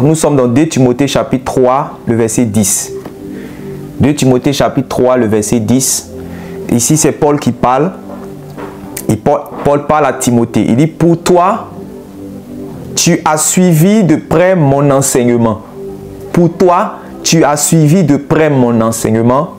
nous sommes dans 2 Timothée chapitre 3, le verset 10. 2 Timothée chapitre 3, le verset 10. Ici, c'est Paul qui parle. Et Paul parle à Timothée. Il dit, pour toi, tu as suivi de près mon enseignement. Pour toi, tu as suivi de près mon enseignement.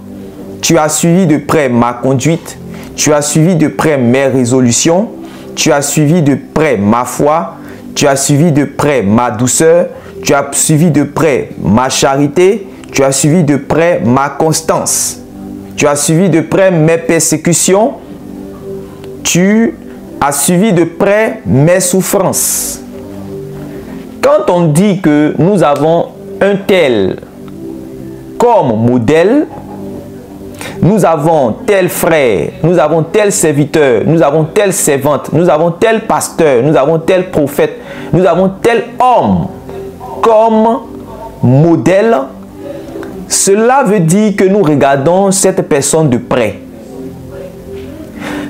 Tu as suivi de près ma conduite. Tu as suivi de près mes résolutions. Tu as suivi de près ma foi. Tu as suivi de près ma douceur. Tu as suivi de près ma charité. Tu as suivi de près ma constance. Tu as suivi de près mes persécutions. Tu as suivi de près mes souffrances. Quand on dit que nous avons un tel comme modèle, nous avons tel frère, nous avons tel serviteur, nous avons telle servante, nous avons tel pasteur, nous avons tel prophète, nous avons tel homme comme modèle, cela veut dire que nous regardons cette personne de près.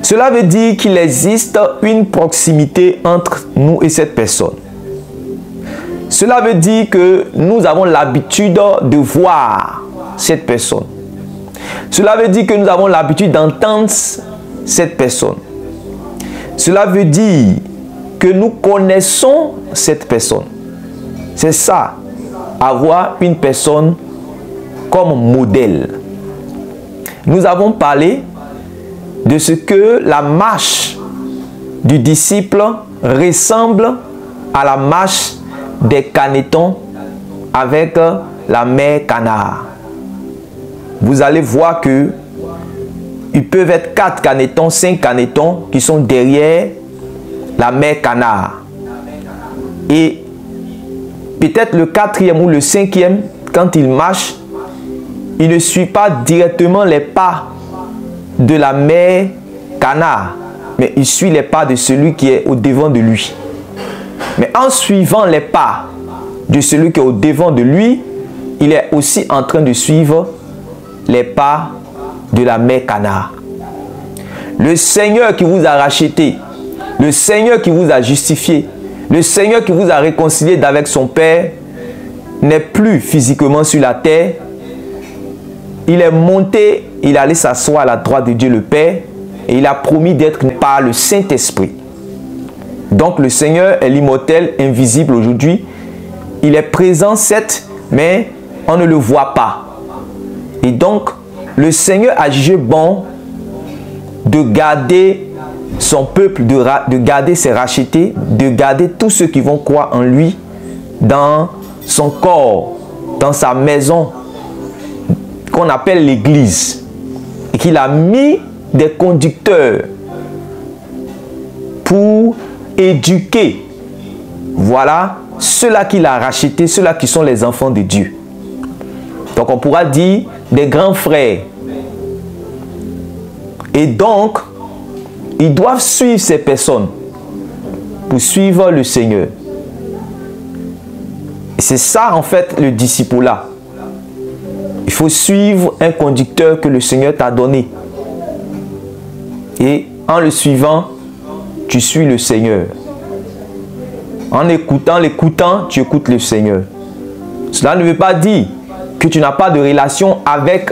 Cela veut dire qu'il existe une proximité entre nous et cette personne. Cela veut dire que nous avons l'habitude de voir cette personne. Cela veut dire que nous avons l'habitude d'entendre cette personne. Cela veut dire que nous connaissons cette personne. C'est ça, avoir une personne comme modèle. Nous avons parlé de ce que la marche du disciple ressemble à la marche des canetons avec la mère canard. Vous allez voir que ils peuvent être 4 canetons, 5 canetons qui sont derrière la mère canard. Et peut-être le 4e ou le 5e, quand il marche, il ne suit pas directement les pas de la mère canard, mais il suit les pas de celui qui est au devant de lui. Mais en suivant les pas de celui qui est au devant de lui, il est aussi en train de suivre les pas de la mère canard. Le Seigneur qui vous a racheté, le Seigneur qui vous a justifié, le Seigneur qui vous a réconcilié avec son Père n'est plus physiquement sur la terre. Il est monté, il est allé s'asseoir à la droite de Dieu le Père et il a promis d'être par le Saint-Esprit. Donc le Seigneur est l'immortel, invisible aujourd'hui. Il est présent, certes, mais on ne le voit pas. Et donc, le Seigneur a jugé bon de garder son peuple, de garder ses rachetés, de garder tous ceux qui vont croire en lui dans son corps, dans sa maison, qu'on appelle l'Église. Et qu'il a mis des conducteurs pour éduquer, voilà, ceux-là qu'il a rachetés, ceux-là qui sont les enfants de Dieu. Donc on pourra dire des grands frères. Et donc, ils doivent suivre ces personnes pour suivre le Seigneur. Et c'est ça en fait le discipulat. Il faut suivre un conducteur que le Seigneur t'a donné. Et en le suivant, tu suis le Seigneur. En l'écoutant, tu écoutes le Seigneur. Cela ne veut pas dire que tu n'as pas de relation avec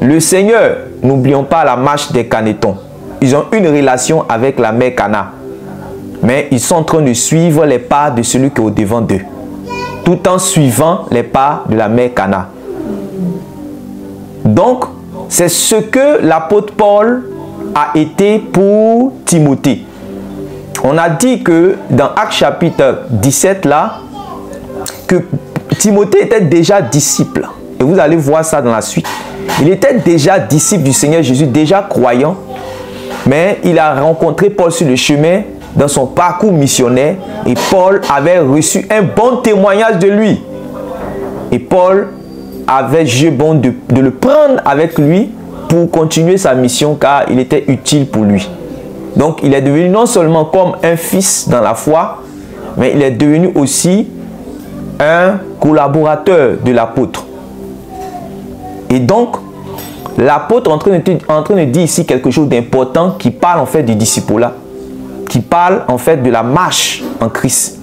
le Seigneur. N'oublions pas la marche des canetons. Ils ont une relation avec la mère Cana. Mais ils sont en train de suivre les pas de celui qui est au devant d'eux. Tout en suivant les pas de la mère Cana. Donc, c'est ce que l'apôtre Paul a été pour Timothée. On a dit que dans Actes chapitre 17 là, que Timothée était déjà disciple. Et vous allez voir ça dans la suite. Il était déjà disciple du Seigneur Jésus, déjà croyant. Mais il a rencontré Paul sur le chemin dans son parcours missionnaire. Et Paul avait reçu un bon témoignage de lui. Et Paul avait jugé bon de le prendre avec lui pour continuer sa mission car il était utile pour lui. Donc il est devenu non seulement comme un fils dans la foi, mais il est devenu aussi un collaborateur de l'apôtre. Et donc, l'apôtre est en train de dire ici quelque chose d'important qui parle en fait du discipulat, qui parle en fait de la marche en Christ.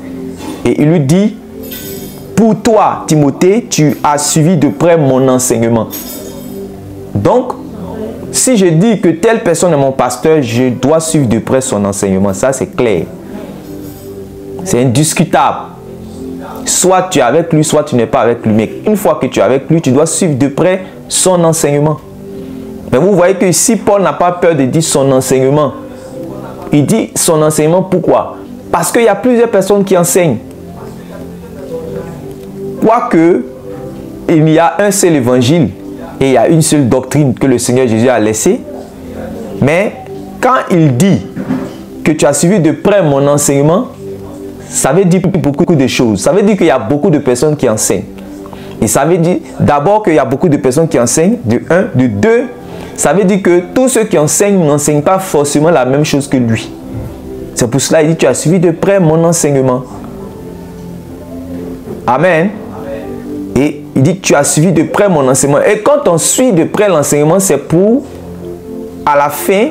Et il lui dit, pour toi, Timothée, tu as suivi de près mon enseignement. Donc, si je dis que telle personne est mon pasteur, je dois suivre de près son enseignement. Ça, c'est clair. C'est indiscutable. Soit tu es avec lui, soit tu n'es pas avec lui. Mais une fois que tu es avec lui, tu dois suivre de près son enseignement. Mais vous voyez que ici, Paul n'a pas peur de dire son enseignement. Il dit son enseignement, pourquoi? Parce qu'il y a plusieurs personnes qui enseignent. Quoique, il y a un seul évangile et il y a une seule doctrine que le Seigneur Jésus a laissée. Mais quand il dit que tu as suivi de près mon enseignement, ça veut dire beaucoup de choses. Ça veut dire qu'il y a beaucoup de personnes qui enseignent. Et ça veut dire d'abord qu'il y a beaucoup de personnes qui enseignent, de un. De deux, ça veut dire que tous ceux qui enseignent n'enseignent pas forcément la même chose que lui. C'est pour cela qu'il dit, tu as suivi de près mon enseignement. Amen. Et il dit que tu as suivi de près mon enseignement. Et quand on suit de près l'enseignement, c'est pour, à la fin,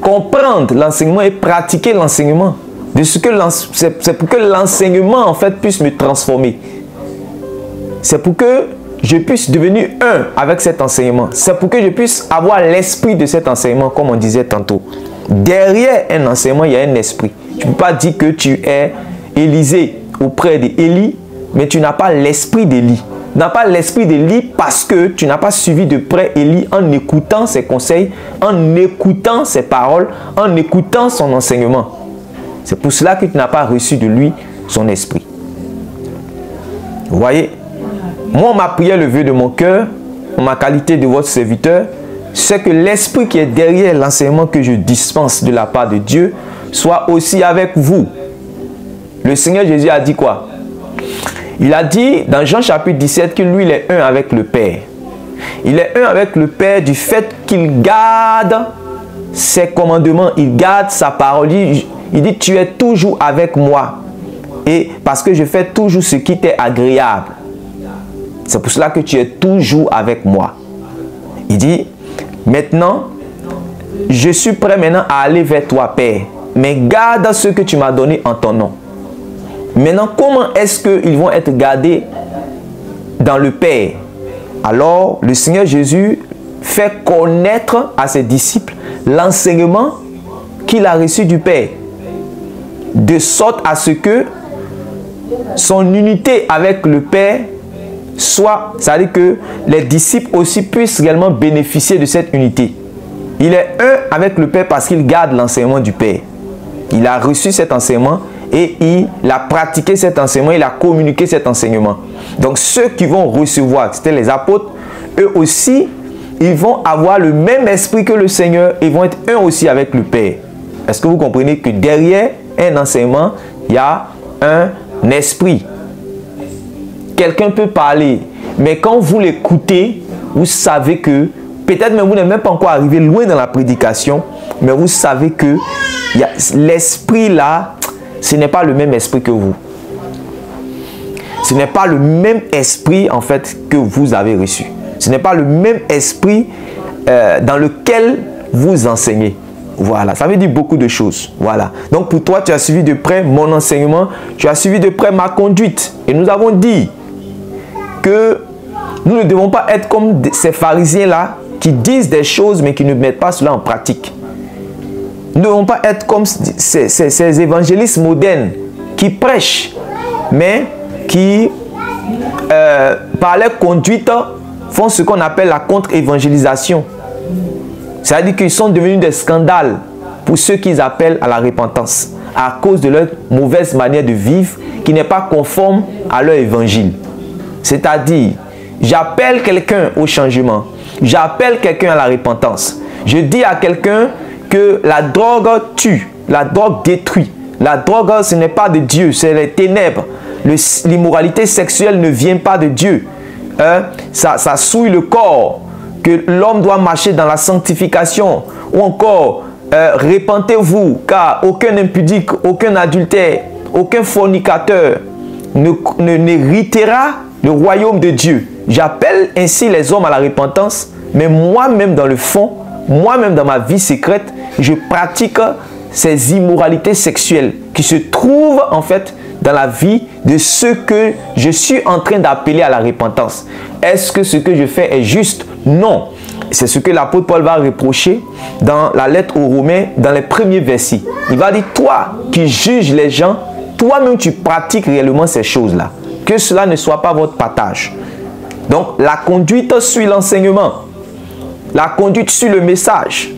comprendre l'enseignement et pratiquer l'enseignement. C'est pour que l'enseignement, en fait, puisse me transformer. C'est pour que je puisse devenir un avec cet enseignement. C'est pour que je puisse avoir l'esprit de cet enseignement, comme on disait tantôt. Derrière un enseignement, il y a un esprit. Tu ne peux pas dire que tu es Élisée auprès d'Élie, mais tu n'as pas l'esprit d'Élie. Tu n'as pas l'esprit d'Élie parce que tu n'as pas suivi de près Élie en écoutant ses conseils, en écoutant ses paroles, en écoutant son enseignement. C'est pour cela que tu n'as pas reçu de lui son esprit. Vous voyez? Moi, ma prière, le vœu de mon cœur, en ma qualité de votre serviteur, c'est que l'esprit qui est derrière l'enseignement que je dispense de la part de Dieu soit aussi avec vous. Le Seigneur Jésus a dit quoi? Il a dit dans Jean chapitre 17 que lui, il est un avec le Père. Il est un avec le Père du fait qu'il garde ses commandements, il garde sa parole. Il dit, tu es toujours avec moi. Et parce que je fais toujours ce qui t'est agréable. C'est pour cela que tu es toujours avec moi. Il dit, maintenant, je suis prêt maintenant à aller vers toi, Père. Mais garde ce que tu m'as donné en ton nom. Maintenant, comment est-ce qu'ils vont être gardés dans le Père? Alors, le Seigneur Jésus fait connaître à ses disciples l'enseignement qu'il a reçu du Père. De sorte à ce que son unité avec le Père soit, c'est-à-dire que les disciples aussi puissent réellement bénéficier de cette unité. Il est un avec le Père parce qu'il garde l'enseignement du Père. Il a reçu cet enseignement et il a pratiqué cet enseignement, il a communiqué cet enseignement. Donc ceux qui vont recevoir, c'était les apôtres, eux aussi, ils vont avoir le même esprit que le Seigneur, ils vont être un aussi avec le Père. Est-ce que vous comprenez que derrière un enseignement, il y a un esprit? Quelqu'un peut parler, mais quand vous l'écoutez, vous savez que, peut-être même vous n'êtes même pas encore arrivé loin dans la prédication, mais vous savez que l'esprit là, ce n'est pas le même esprit que vous. Ce n'est pas le même esprit en fait que vous avez reçu. Ce n'est pas le même esprit dans lequel vous enseignez. Voilà, ça veut dire beaucoup de choses. Voilà. Donc pour toi, tu as suivi de près mon enseignement, tu as suivi de près ma conduite. Et nous avons dit que nous ne devons pas être comme ces pharisiens-là qui disent des choses mais qui ne mettent pas cela en pratique. Nous ne devons pas être comme ces évangélistes modernes qui prêchent, mais qui, par leur conduite, font ce qu'on appelle la contre-évangélisation. C'est-à-dire qu'ils sont devenus des scandales pour ceux qu'ils appellent à la repentance, à cause de leur mauvaise manière de vivre qui n'est pas conforme à leur évangile. C'est-à-dire, j'appelle quelqu'un au changement, j'appelle quelqu'un à la repentance. Je dis à quelqu'un que la drogue tue, la drogue détruit. La drogue, ce n'est pas de Dieu, c'est les ténèbres. L'immoralité sexuelle ne vient pas de Dieu. Ça souille le corps, que l'homme doit marcher dans la sanctification. Ou encore, repentez-vous, car aucun impudique, aucun adultère, aucun fornicateur n'héritera le royaume de Dieu. J'appelle ainsi les hommes à la repentance, mais moi-même dans le fond, moi-même dans ma vie secrète, je pratique ces immoralités sexuelles qui se trouvent en fait dans la vie de ceux que je suis en train d'appeler à la repentance. Est-ce que ce que je fais est juste? Non. C'est ce que l'apôtre Paul va reprocher dans la lettre aux Romains, dans les premiers versets. Il va dire, toi qui juges les gens, toi-même tu pratiques réellement ces choses-là. Que cela ne soit pas votre partage. Donc la conduite suit l'enseignement. La conduite suit le message.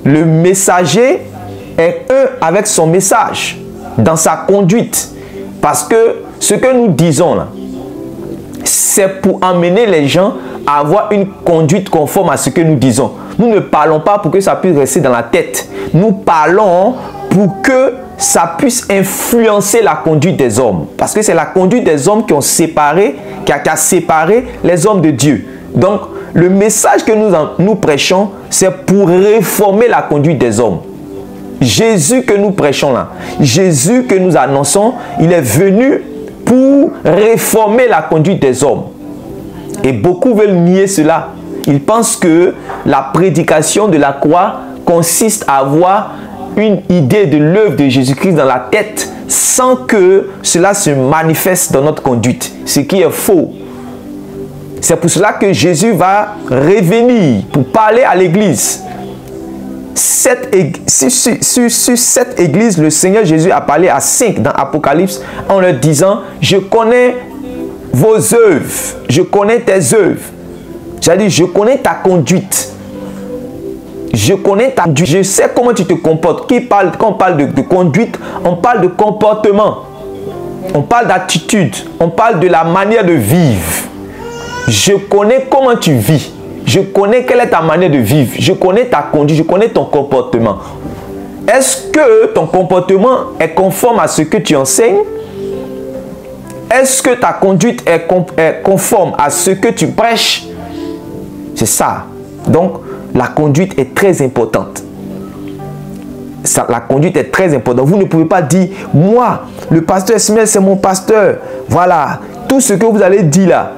Le messager est un avec son message dans sa conduite. Parce que ce que nous disons là, c'est pour amener les gens à avoir une conduite conforme à ce que nous disons. Nous ne parlons pas pour que ça puisse rester dans la tête. Nous parlons pour que ça puisse influencer la conduite des hommes. Parce que c'est la conduite des hommes qui ont séparé, qui a séparé les hommes de Dieu. Donc, le message que nous prêchons, c'est pour réformer la conduite des hommes. Jésus que nous prêchons là, Jésus que nous annonçons, il est venu pour réformer la conduite des hommes. Et beaucoup veulent nier cela. Ils pensent que la prédication de la croix consiste à avoir une idée de l'œuvre de Jésus-Christ dans la tête sans que cela se manifeste dans notre conduite, ce qui est faux. C'est pour cela que Jésus va revenir pour parler à l'église. Sur cette église, le Seigneur Jésus a parlé à 5 dans Apocalypse en leur disant, je connais vos œuvres, je connais tes œuvres. C'est-à-dire, je connais ta conduite. Je connais ta conduite. Je sais comment tu te comportes. Quand on parle de conduite, on parle de comportement. On parle d'attitude. On parle de la manière de vivre. Je connais comment tu vis. Je connais quelle est ta manière de vivre. Je connais ta conduite. Je connais ton comportement. Est-ce que ton comportement est conforme à ce que tu enseignes? Est-ce que ta conduite est conforme à ce que tu prêches? C'est ça. Donc, la conduite est très importante. La conduite est très importante. Vous ne pouvez pas dire, moi, le pasteur Ismaël, c'est mon pasteur. Voilà, tout ce que vous allez dire là,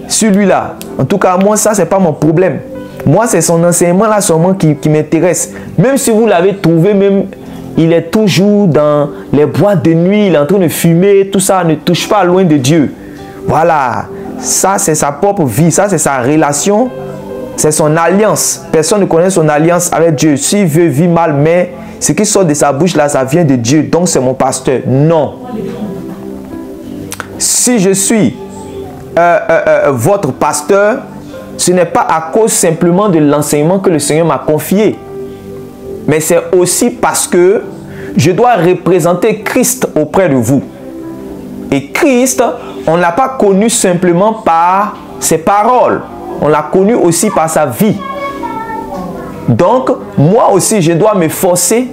celui-là, en tout cas, moi, ça, c'est pas mon problème. Moi, c'est son enseignement là seulement qui m'intéresse. Même si vous l'avez trouvé, même, il est toujours dans les boîtes de nuit, il est en train de fumer, tout ça ne touche pas loin de Dieu. Voilà, ça, c'est sa propre vie, ça, c'est sa relation. C'est son alliance. Personne ne connaît son alliance avec Dieu. S'il veut vivre mal, mais ce qui sort de sa bouche là, ça vient de Dieu. Donc c'est mon pasteur. Non. Si je suis votre pasteur, ce n'est pas à cause simplement de l'enseignement que le Seigneur m'a confié. Mais c'est aussi parce que je dois représenter Christ auprès de vous. Et Christ, on ne l'a pas connu simplement par ses paroles. On l'a connu aussi par sa vie. Donc, moi aussi, je dois me forcer,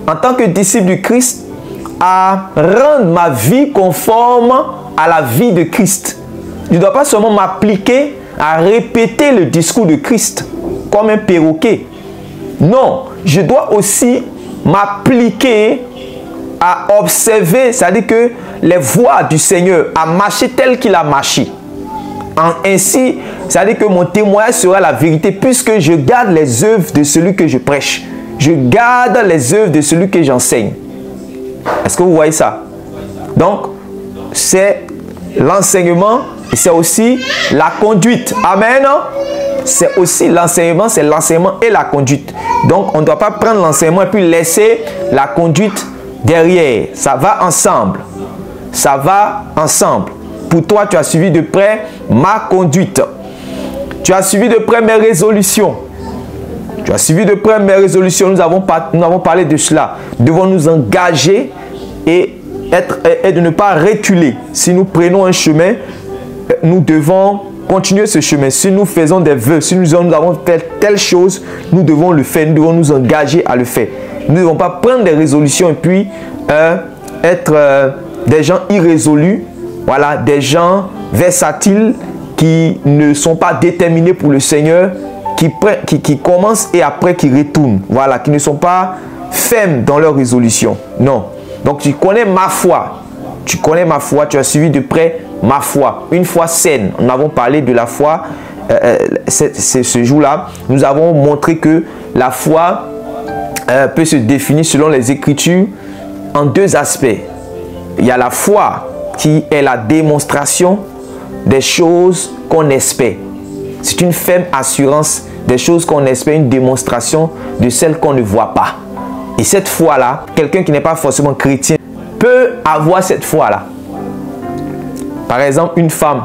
en tant que disciple du Christ, à rendre ma vie conforme à la vie de Christ. Je ne dois pas seulement m'appliquer à répéter le discours de Christ comme un perroquet. Non, je dois aussi m'appliquer à observer, c'est-à-dire que les voies du Seigneur, à marcher tel qu'il a marché. Ainsi, c'est-à-dire que mon témoignage sera la vérité puisque je garde les œuvres de celui que je prêche. Je garde les œuvres de celui que j'enseigne. Est-ce que vous voyez ça? Donc, c'est l'enseignement et c'est aussi la conduite. Amen. C'est aussi l'enseignement, c'est l'enseignement et la conduite. Donc, on ne doit pas prendre l'enseignement et puis laisser la conduite derrière. Ça va ensemble. Ça va ensemble. Pour toi, tu as suivi de près ma conduite. Tu as suivi de près mes résolutions. Tu as suivi de près mes résolutions. Nous avons parlé de cela. Nous devons nous engager et de ne pas reculer. Si nous prenons un chemin, nous devons continuer ce chemin. Si nous faisons des vœux, si nous avons fait telle chose, nous devons le faire. Nous devons nous engager à le faire. Nous ne devons pas prendre des résolutions et puis être des gens irrésolus. Voilà, des gens versatiles qui ne sont pas déterminés pour le Seigneur, qui commencent et après qui retournent. Voilà, qui ne sont pas fermes dans leur résolution. Non. Donc tu connais ma foi. Tu connais ma foi, tu as suivi de près ma foi. Une foi saine. Nous avons parlé de la foi ce jour-là. Nous avons montré que la foi peut se définir selon les Écritures en deux aspects. il y a la foi qui est la démonstration des choses qu'on espère. C'est une ferme assurance des choses qu'on espère, une démonstration de celles qu'on ne voit pas. Et cette foi-là, quelqu'un qui n'est pas forcément chrétien peut avoir cette foi-là. Par exemple, une femme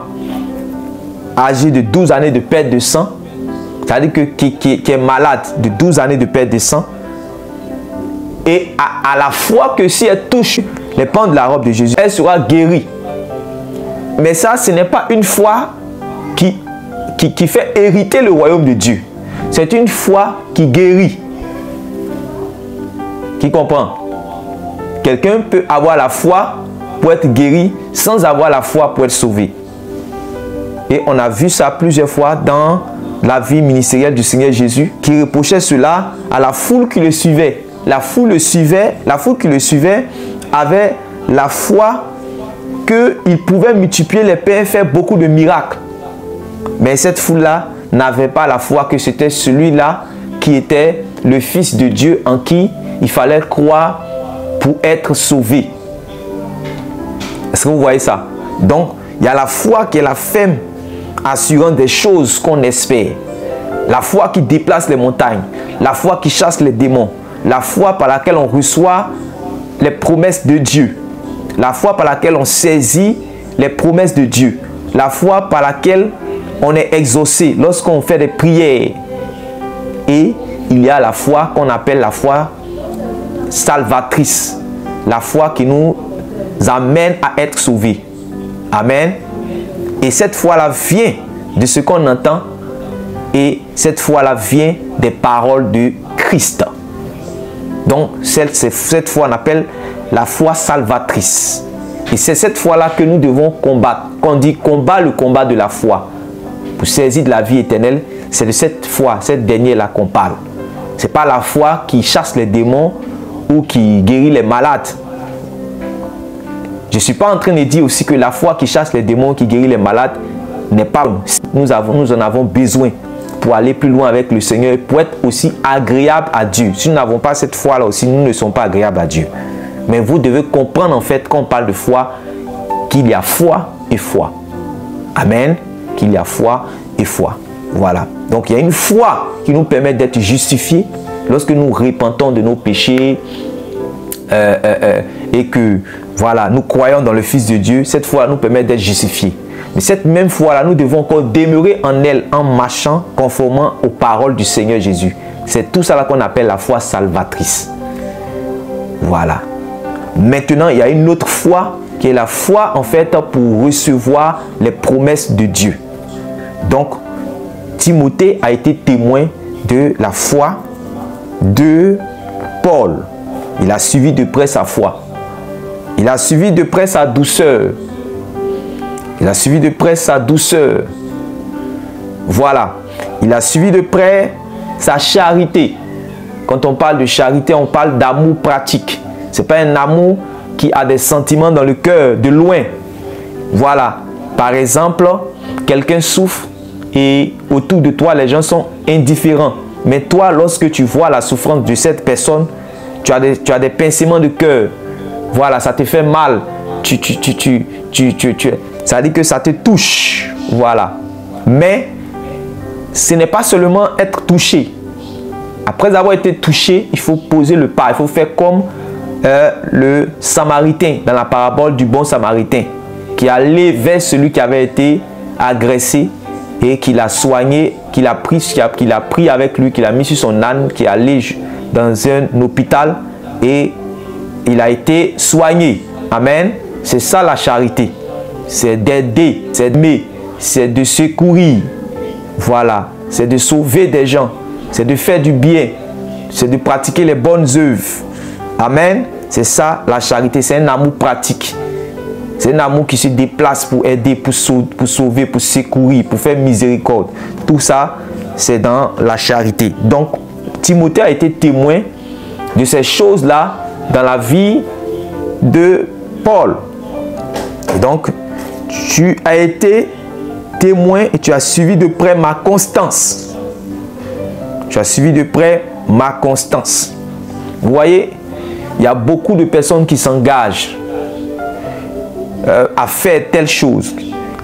âgée de 12 années de perte de sang, c'est-à-dire qui est malade de 12 années de perte de sang, et à la foi que si elle touche les pans de la robe de Jésus, elle sera guérie. Mais ça, ce n'est pas une foi qui fait hériter le royaume de Dieu. C'est une foi qui guérit. Qui comprend? Quelqu'un peut avoir la foi pour être guéri sans avoir la foi pour être sauvé. Et on a vu ça plusieurs fois dans la vie ministérielle du Seigneur Jésus, qui reprochait cela à la foule qui le suivait. La foule qui le suivait avait la foi qu'il pouvait multiplier les pains et faire beaucoup de miracles. Mais cette foule-là n'avait pas la foi que c'était celui-là qui était le Fils de Dieu en qui il fallait croire pour être sauvé. Est-ce que vous voyez ça? Donc, il y a la foi qui est la ferme assurant des choses qu'on espère. La foi qui déplace les montagnes. La foi qui chasse les démons. La foi par laquelle on reçoit les promesses de Dieu. La foi par laquelle on saisit les promesses de Dieu. La foi par laquelle on est exaucé lorsqu'on fait des prières. Et il y a la foi qu'on appelle la foi salvatrice. La foi qui nous amène à être sauvés. Amen. Et cette foi-là vient de ce qu'on entend. Et cette foi-là vient des paroles de Christ. Donc, cette foi, on appelle la foi salvatrice. Et c'est cette foi-là que nous devons combattre. Quand on dit combat, le combat de la foi, pour saisir de la vie éternelle, c'est de cette foi, cette dernière-là qu'on parle. Ce n'est pas la foi qui chasse les démons ou qui guérit les malades. Je ne suis pas en train de dire aussi que la foi qui chasse les démons, qui guérit les malades, n'est pas... Nous en avons besoin pour aller plus loin avec le Seigneur, pour être aussi agréable à Dieu. Si nous n'avons pas cette foi-là aussi, nous ne sommes pas agréables à Dieu. Mais vous devez comprendre en fait, quand on parle de foi, qu'il y a foi et foi. Amen. Qu'il y a foi et foi. Voilà. Donc il y a une foi qui nous permet d'être justifiés lorsque nous repentons de nos péchés et que voilà, nous croyons dans le Fils de Dieu. Cette foi nous permet d'être justifiés. Mais cette même foi-là, nous devons encore demeurer en elle en marchant conformément aux paroles du Seigneur Jésus. C'est tout ça qu'on appelle la foi salvatrice. Voilà. Maintenant, il y a une autre foi qui est la foi en fait pour recevoir les promesses de Dieu. Donc, Timothée a été témoin de la foi de Paul. Il a suivi de près sa foi. Il a suivi de près sa douceur. Il a suivi de près sa douceur. Voilà. Il a suivi de près sa charité. Quand on parle de charité, on parle d'amour pratique. Ce n'est pas un amour qui a des sentiments dans le cœur, de loin. Voilà. Par exemple, quelqu'un souffre et autour de toi, les gens sont indifférents. Mais toi, lorsque tu vois la souffrance de cette personne, tu as des pincements de cœur. Voilà, ça te fait mal. Ça dit que ça te touche. Voilà. Mais ce n'est pas seulement être touché. Après avoir été touché, il faut poser le pas. Il faut faire comme le Samaritain dans la parabole du bon Samaritain qui allait vers celui qui avait été agressé et qui l'a soigné, qui l'a pris avec lui, qui l'a mis sur son âne, qui est allé dans un hôpital et il a été soigné. Amen. C'est ça la charité. C'est d'aider, c'est d'aimer, c'est de secourir. Voilà. C'est de sauver des gens. C'est de faire du bien. C'est de pratiquer les bonnes œuvres. Amen. C'est ça la charité. C'est un amour pratique. C'est un amour qui se déplace pour aider, pour sauver, pour secourir, pour faire miséricorde. Tout ça, c'est dans la charité. Donc, Timothée a été témoin de ces choses-là dans la vie de Paul. Et donc, tu as été témoin et tu as suivi de près ma constance. Tu as suivi de près ma constance. Vous voyez, il y a beaucoup de personnes qui s'engagent. à faire telle chose.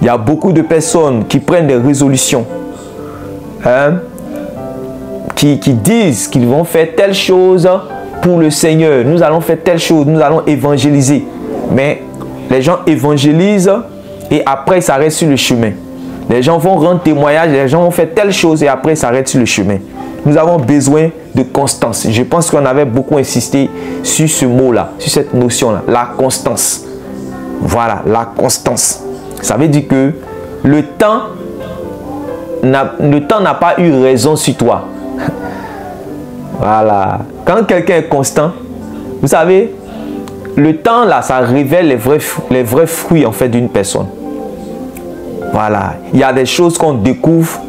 Il y a beaucoup de personnes qui prennent des résolutions, qui disent qu'ils vont faire telle chose pour le Seigneur. Nous allons faire telle chose, nous allons évangéliser. Mais les gens évangélisent et après ils s'arrêtent sur le chemin. Les gens vont rendre témoignage, les gens vont faire telle chose et après ils s'arrêtent sur le chemin. Nous avons besoin de constance. Je pense qu'on avait beaucoup insisté sur ce mot-là, sur cette notion-là, la constance. Voilà, la constance. Ça veut dire que le temps n'a pas eu raison sur toi. Voilà. Quand quelqu'un est constant, vous savez, le temps là, ça révèle les vrais fruits en fait d'une personne. Voilà. Il y a des choses qu'on découvre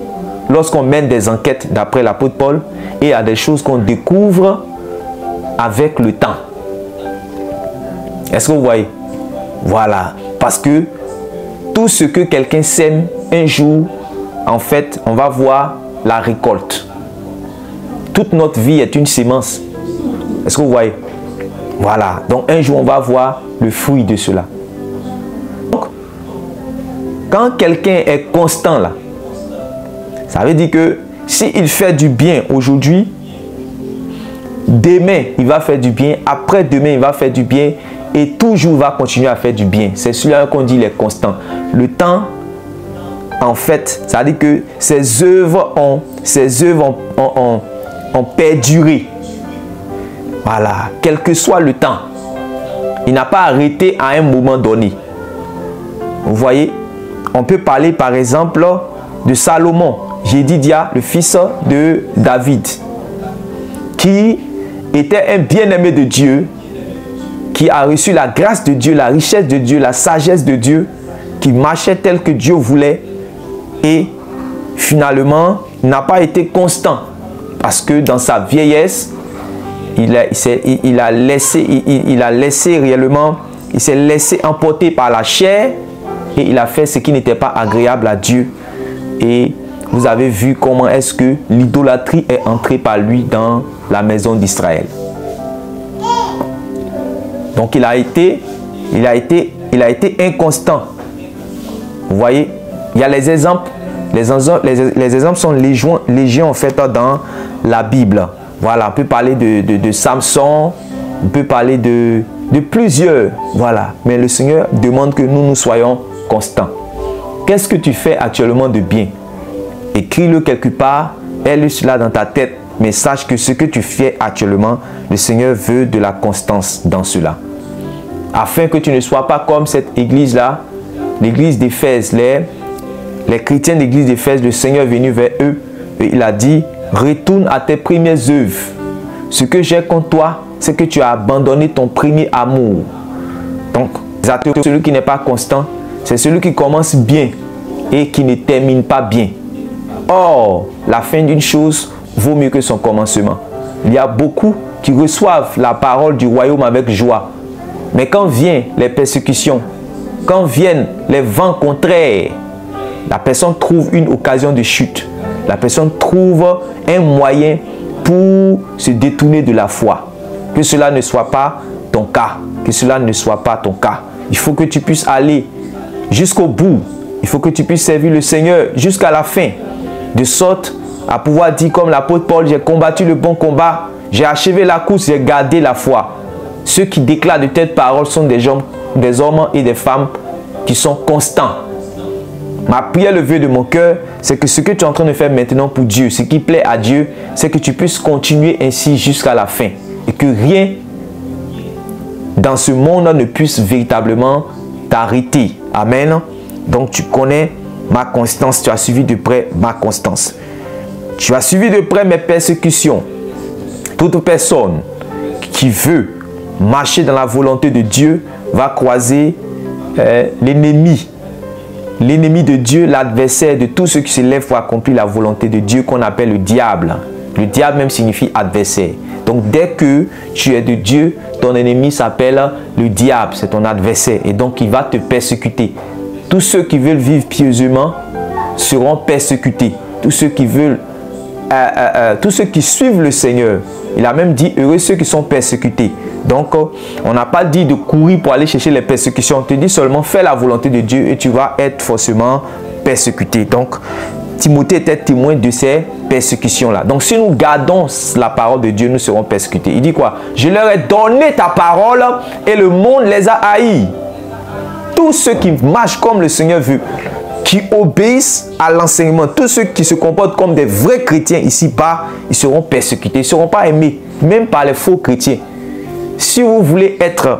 lorsqu'on mène des enquêtes d'après l'apôtre Paul et il y a des choses qu'on découvre avec le temps. Est-ce que vous voyez? Voilà. Parce que tout ce que quelqu'un sème, un jour, en fait, on va voir la récolte. Toute notre vie est une sémence. Est-ce que vous voyez? Voilà. Donc, un jour, on va voir le fruit de cela. Donc, quand quelqu'un est constant là, ça veut dire que s'il fait du bien aujourd'hui, demain, il va faire du bien. Après-demain, il va faire du bien. Et toujours, il va continuer à faire du bien. C'est celui-là qu'on dit il est constant. Le temps, en fait, ça veut dire que ses œuvres ont perduré. Voilà. Quel que soit le temps. Il n'a pas arrêté à un moment donné. Vous voyez? On peut parler par exemple de Salomon. Jédidia, le fils de David, qui était un bien-aimé de Dieu, qui a reçu la grâce de Dieu, la richesse de Dieu, la sagesse de Dieu, qui marchait tel que Dieu voulait et finalement n'a pas été constant parce que dans sa vieillesse, il s'est laissé emporter par la chair et il a fait ce qui n'était pas agréable à Dieu. Et vous avez vu comment est-ce que l'idolâtrie est entrée par lui dans la maison d'Israël. Donc il a été inconstant. Vous voyez, il y a les exemples. Les exemples sont légion en fait dans la Bible. Voilà, on peut parler de Samson, on peut parler de plusieurs. Voilà, mais le Seigneur demande que nous soyons constants. Qu'est-ce que tu fais actuellement de bien? Écris-le quelque part, aie-le cela dans ta tête, mais sache que ce que tu fais actuellement, le Seigneur veut de la constance dans cela. Afin que tu ne sois pas comme cette église-là, l'église d'Éphèse, les chrétiens de l'église d'Éphèse, le Seigneur est venu vers eux et il a dit, retourne à tes premières œuvres. Ce que j'ai contre toi, c'est que tu as abandonné ton premier amour. Donc, celui qui n'est pas constant, c'est celui qui commence bien et qui ne termine pas bien. Or, la fin d'une chose vaut mieux que son commencement. Il y a beaucoup qui reçoivent la parole du royaume avec joie. Mais quand viennent les persécutions, quand viennent les vents contraires, la personne trouve une occasion de chute. La personne trouve un moyen pour se détourner de la foi. Que cela ne soit pas ton cas. Que cela ne soit pas ton cas. Il faut que tu puisses aller jusqu'au bout. Il faut que tu puisses servir le Seigneur jusqu'à la fin. De sorte à pouvoir dire comme l'apôtre Paul, j'ai combattu le bon combat, j'ai achevé la course, j'ai gardé la foi. Ceux qui déclarent de telles paroles sont des hommes et des femmes qui sont constants. Ma prière, le vœu de mon cœur, c'est que ce que tu es en train de faire maintenant pour Dieu, ce qui plaît à Dieu, c'est que tu puisses continuer ainsi jusqu'à la fin. Et que rien dans ce monde ne puisse véritablement t'arrêter. Amen. Donc tu connais ma constance, tu as suivi de près ma constance. Tu as suivi de près mes persécutions. Toute personne qui veut marcher dans la volonté de Dieu va croiser l'ennemi. L'ennemi de Dieu, l'adversaire de tous ceux qui se lèvent pour accomplir la volonté de Dieu qu'on appelle le diable. Le diable même signifie adversaire. Donc dès que tu es de Dieu, ton ennemi s'appelle le diable, c'est ton adversaire. Et donc il va te persécuter. Tous ceux qui veulent vivre pieusement seront persécutés. Tous ceux qui suivent le Seigneur Il a même dit, heureux ceux qui sont persécutés. Donc, on n'a pas dit de courir pour aller chercher les persécutions. On te dit seulement, fais la volonté de Dieu et tu vas être forcément persécuté. Donc, Timothée était témoin de ces persécutions-là. Donc, si nous gardons la parole de Dieu, nous serons persécutés. Il dit quoi? Je leur ai donné ta parole et le monde les a haïs. Tous ceux qui marchent comme le Seigneur veut, qui obéissent à l'enseignement, tous ceux qui se comportent comme des vrais chrétiens ici-bas, ils seront persécutés, ils ne seront pas aimés, même par les faux chrétiens. Si vous voulez être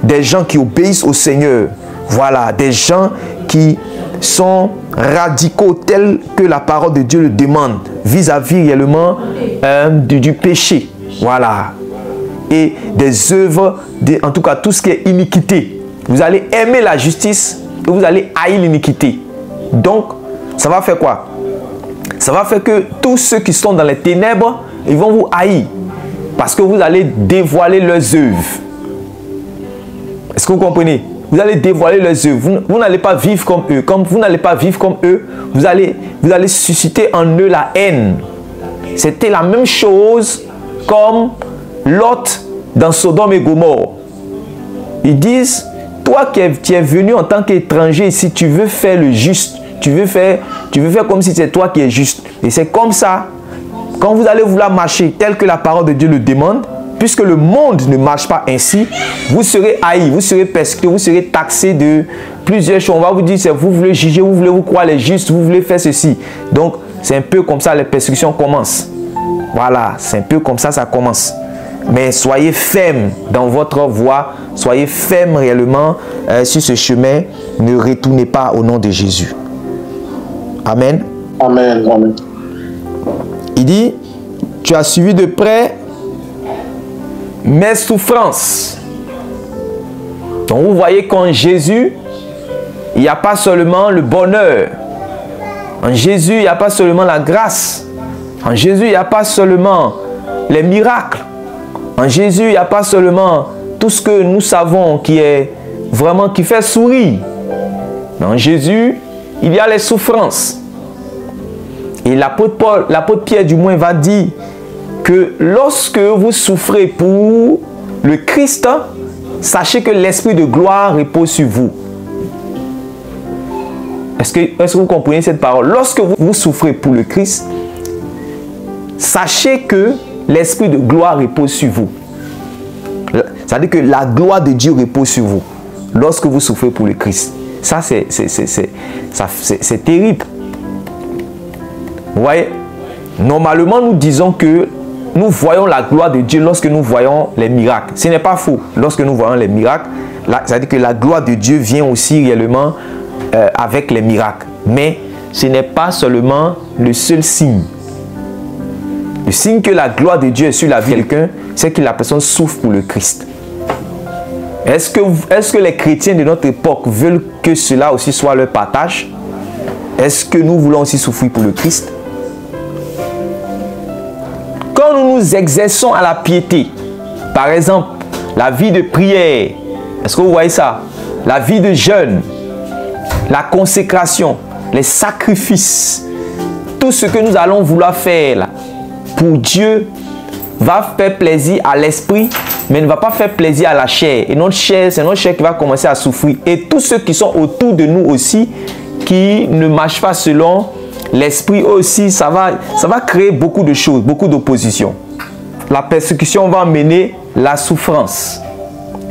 des gens qui obéissent au Seigneur, voilà, des gens qui sont radicaux tels que la parole de Dieu le demande, vis-à-vis réellement du péché, voilà, et des œuvres, en tout cas tout ce qui est iniquité. Vous allez aimer la justice et vous allez haïr l'iniquité. Donc, ça va faire quoi? Ça va faire que tous ceux qui sont dans les ténèbres, ils vont vous haïr. Parce que vous allez dévoiler leurs œuvres. Est-ce que vous comprenez? Vous allez dévoiler leurs œuvres. Vous n'allez pas vivre comme eux. Comme vous n'allez pas vivre comme eux, vous allez susciter en eux la haine. C'était la même chose comme Lot dans Sodome et Gomorrhe. Ils disent, toi qui es venu en tant qu'étranger ici, tu veux faire le juste. Tu veux faire comme si c'est toi qui es juste. Et c'est comme ça. Quand vous allez vouloir marcher tel que la parole de Dieu le demande, puisque le monde ne marche pas ainsi, vous serez haïs, vous serez persécutés, vous serez taxés de plusieurs choses. On va vous dire, vous voulez juger, vous voulez vous croire les justes, vous voulez faire ceci. Donc, c'est un peu comme ça les persécutions commencent. Voilà, c'est un peu comme ça ça commence. Mais soyez fermes dans votre voie, soyez fermes réellement sur ce chemin. Ne retournez pas au nom de Jésus. Amen. Amen. Amen. Il dit, tu as suivi de près mes souffrances. Donc vous voyez qu'en Jésus, il n'y a pas seulement le bonheur. En Jésus, il n'y a pas seulement la grâce. En Jésus, il n'y a pas seulement les miracles. En Jésus, il n'y a pas seulement tout ce que nous savons qui est vraiment qui fait sourire. Mais en Jésus, il y a les souffrances. Et l'apôtre Pierre du moins va dire que lorsque vous souffrez pour le Christ, sachez que l'esprit de gloire repose sur vous. Est-ce que vous comprenez cette parole? Lorsque vous souffrez pour le Christ, sachez que l'esprit de gloire repose sur vous. C'est-à-dire que la gloire de Dieu repose sur vous. Lorsque vous souffrez pour le Christ. Ça, c'est terrible. Vous voyez, normalement, nous disons que nous voyons la gloire de Dieu lorsque nous voyons les miracles. Ce n'est pas faux. Lorsque nous voyons les miracles, c'est-à-dire que la gloire de Dieu vient aussi réellement avec les miracles. Mais ce n'est pas seulement le seul signe. Le signe que la gloire de Dieu est sur la vie de quelqu'un, c'est que la personne souffre pour le Christ. Est-ce que les chrétiens de notre époque veulent que cela aussi soit leur partage? Est-ce que nous voulons aussi souffrir pour le Christ? Quand nous nous exerçons à la piété, par exemple, la vie de prière, est-ce que vous voyez ça? La vie de jeûne, la consécration, les sacrifices, tout ce que nous allons vouloir faire là, pour Dieu va faire plaisir à l'esprit, mais ne va pas faire plaisir à la chair. Et notre chair, c'est notre chair qui va commencer à souffrir. Et tous ceux qui sont autour de nous aussi, qui ne marchent pas selon l'esprit aussi, ça va créer beaucoup de choses, beaucoup d'opposition. La persécution va amener la souffrance.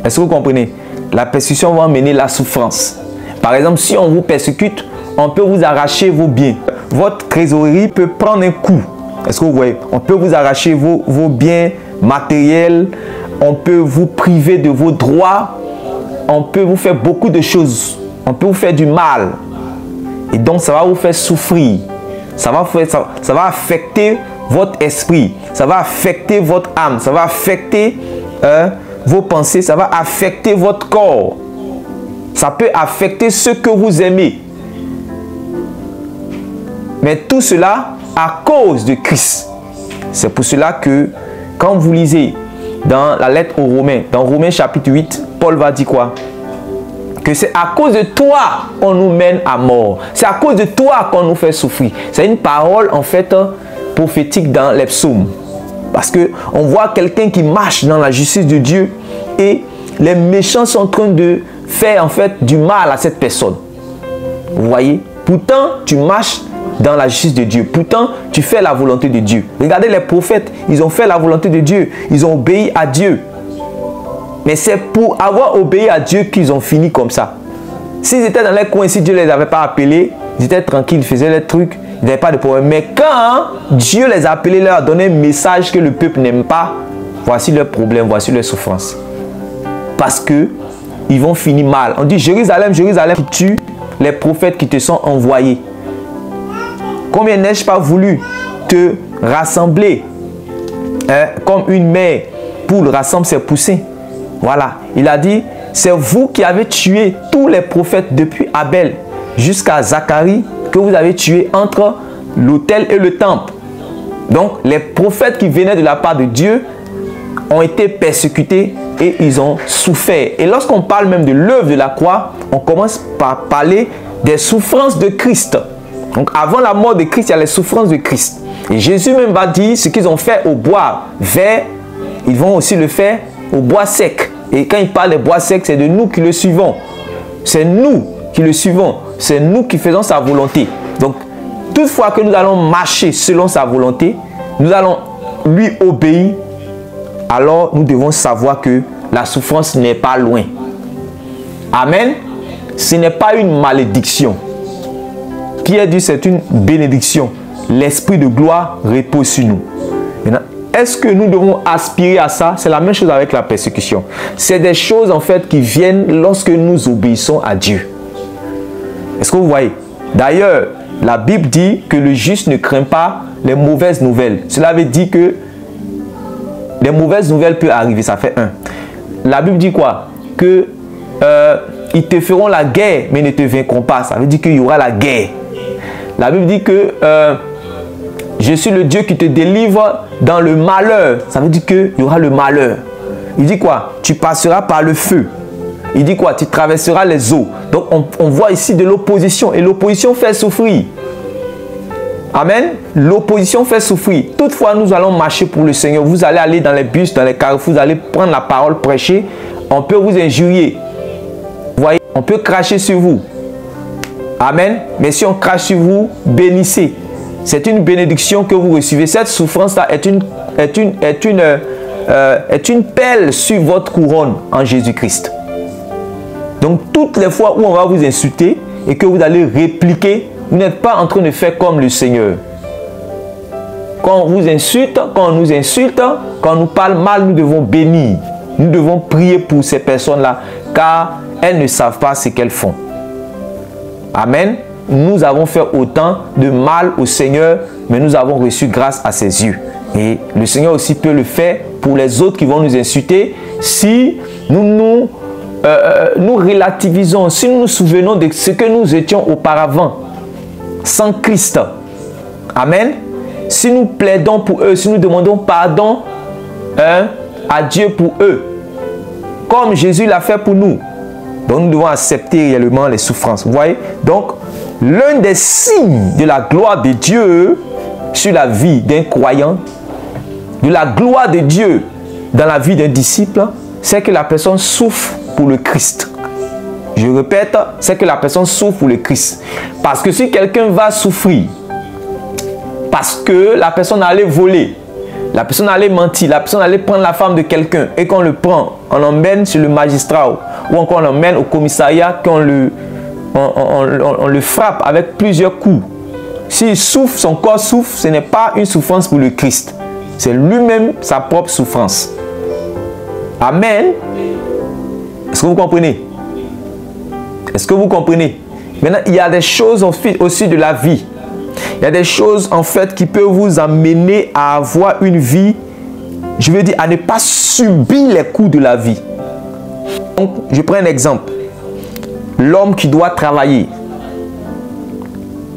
Est-ce que vous comprenez? La persécution va amener la souffrance. Par exemple, si on vous persécute, on peut vous arracher vos biens. Votre trésorerie peut prendre un coup. Est-ce que vous voyez? On peut vous arracher vos biens matériels. On peut vous priver de vos droits. On peut vous faire beaucoup de choses. On peut vous faire du mal. Et donc, ça va vous faire souffrir. Ça va affecter votre esprit. Ça va affecter votre âme. Ça va affecter vos pensées. Ça va affecter votre corps. Ça peut affecter ceux que vous aimez. Mais tout cela à cause de Christ. C'est pour cela que quand vous lisez dans la lettre aux Romains, dans Romains chapitre 8, Paul va dire quoi? Que c'est à cause de toi qu'on nous mène à mort. C'est à cause de toi qu'on nous fait souffrir. C'est une parole en fait prophétique dans les psaumes. Parce qu'on voit quelqu'un qui marche dans la justice de Dieu et les méchants sont en train de faire en fait du mal à cette personne. Vous voyez? Pourtant, tu marches dans la justice de Dieu. Pourtant, tu fais la volonté de Dieu. Regardez les prophètes, ils ont fait la volonté de Dieu. Ils ont obéi à Dieu. Mais c'est pour avoir obéi à Dieu qu'ils ont fini comme ça. S'ils étaient dans les coins, si Dieu ne les avait pas appelés, ils étaient tranquilles, ils faisaient les trucs, ils n'avaient pas de problème. Mais quand Dieu les a appelés, leur a donné un message que le peuple n'aime pas, voici leur problème, voici leur souffrance. Parce que ils vont finir mal. On dit Jérusalem, Jérusalem, qui tue les prophètes qui te sont envoyés. Combien n'ai-je pas voulu te rassembler comme une mère poule rassemble ses poussins. Voilà, il a dit, c'est vous qui avez tué tous les prophètes depuis Abel jusqu'à Zacharie, que vous avez tué entre l'autel et le temple. Donc, les prophètes qui venaient de la part de Dieu ont été persécutés et ils ont souffert. Et lorsqu'on parle même de l'œuvre de la croix, on commence par parler des souffrances de Christ. Donc, avant la mort de Christ, il y a les souffrances de Christ. Et Jésus même va dire, ce qu'ils ont fait au bois vert, ils vont aussi le faire au bois sec. Et quand il parle des bois secs, c'est de nous qui le suivons. C'est nous qui le suivons. C'est nous qui faisons sa volonté. Donc, toutefois que nous allons marcher selon sa volonté, nous allons lui obéir, alors nous devons savoir que la souffrance n'est pas loin. Amen. Ce n'est pas une malédiction. Qui a dit c'est une bénédiction. L'esprit de gloire repose sur nous. Maintenant, est-ce que nous devons aspirer à ça? C'est la même chose avec la persécution. C'est des choses en fait qui viennent lorsque nous obéissons à Dieu. Est-ce que vous voyez? D'ailleurs, la Bible dit que le juste ne craint pas les mauvaises nouvelles. Cela veut dire que les mauvaises nouvelles peuvent arriver. Ça fait un. La Bible dit quoi? Que ils te feront la guerre, mais ne te vaincront pas. Ça veut dire qu'il y aura la guerre. La Bible dit que je suis le Dieu qui te délivre dans le malheur. Ça veut dire qu'il y aura le malheur. Il dit quoi? Tu passeras par le feu. Il dit quoi? Tu traverseras les eaux. Donc on voit ici de l'opposition. Et l'opposition fait souffrir. Amen. L'opposition fait souffrir. Toutefois, nous allons marcher pour le Seigneur. Vous allez aller dans les bus, dans les carrefours, vous allez prendre la parole, prêcher. On peut vous injurier. Vous voyez, on peut cracher sur vous. Amen. Mais si on crache sur vous, bénissez. C'est une bénédiction que vous recevez. Cette souffrance-là est une pelle sur votre couronne en Jésus-Christ. Donc, toutes les fois où on va vous insulter et que vous allez répliquer, vous n'êtes pas en train de faire comme le Seigneur. Quand on vous insulte, quand on nous insulte, quand on nous parle mal, nous devons bénir. Nous devons prier pour ces personnes-là, car elles ne savent pas ce qu'elles font. Amen. Nous avons fait autant de mal au Seigneur, mais nous avons reçu grâce à ses yeux. Et le Seigneur aussi peut le faire pour les autres qui vont nous insulter si nous relativisons, si nous nous souvenons de ce que nous étions auparavant, sans Christ. Amen. Si nous plaidons pour eux, si nous demandons pardon à Dieu pour eux, comme Jésus l'a fait pour nous, donc nous devons accepter réellement les souffrances. Vous voyez? Donc, l'un des signes de la gloire de Dieu sur la vie d'un croyant, de la gloire de Dieu dans la vie d'un disciple, c'est que la personne souffre pour le Christ. Je répète, c'est que la personne souffre pour le Christ. Parce que si quelqu'un va souffrir, parce que la personne allait voler, la personne allait mentir, la personne allait prendre la femme de quelqu'un et qu'on le prend, on l'emmène chez le magistrat ou encore on l'emmène au commissariat, qu'on on le frappe avec plusieurs coups. S'il souffre, son corps souffre, ce n'est pas une souffrance pour le Christ. C'est lui-même sa propre souffrance. Amen. Est-ce que vous comprenez? Est-ce que vous comprenez? Maintenant, il y a des choses aussi de la vie. Il y a des choses en fait qui peuvent vous amener à avoir une vie, je veux dire, à ne pas subir les coups de la vie. Donc, je prends un exemple. L'homme qui doit travailler.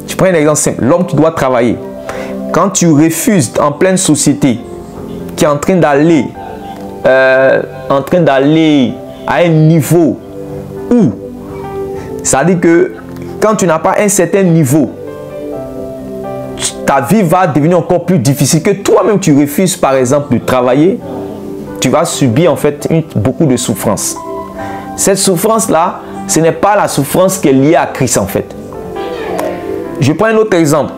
Je prends un exemple simple. L'homme qui doit travailler. Quand tu refuses en pleine société, qui est en train d'aller à un niveau où, ça dit que quand tu n'as pas un certain niveau, ta vie va devenir encore plus difficile, que toi-même tu refuses par exemple de travailler, tu vas subir en fait beaucoup de souffrance. Cette souffrance-là, ce n'est pas la souffrance qui est liée à Christ en fait. Je prends un autre exemple.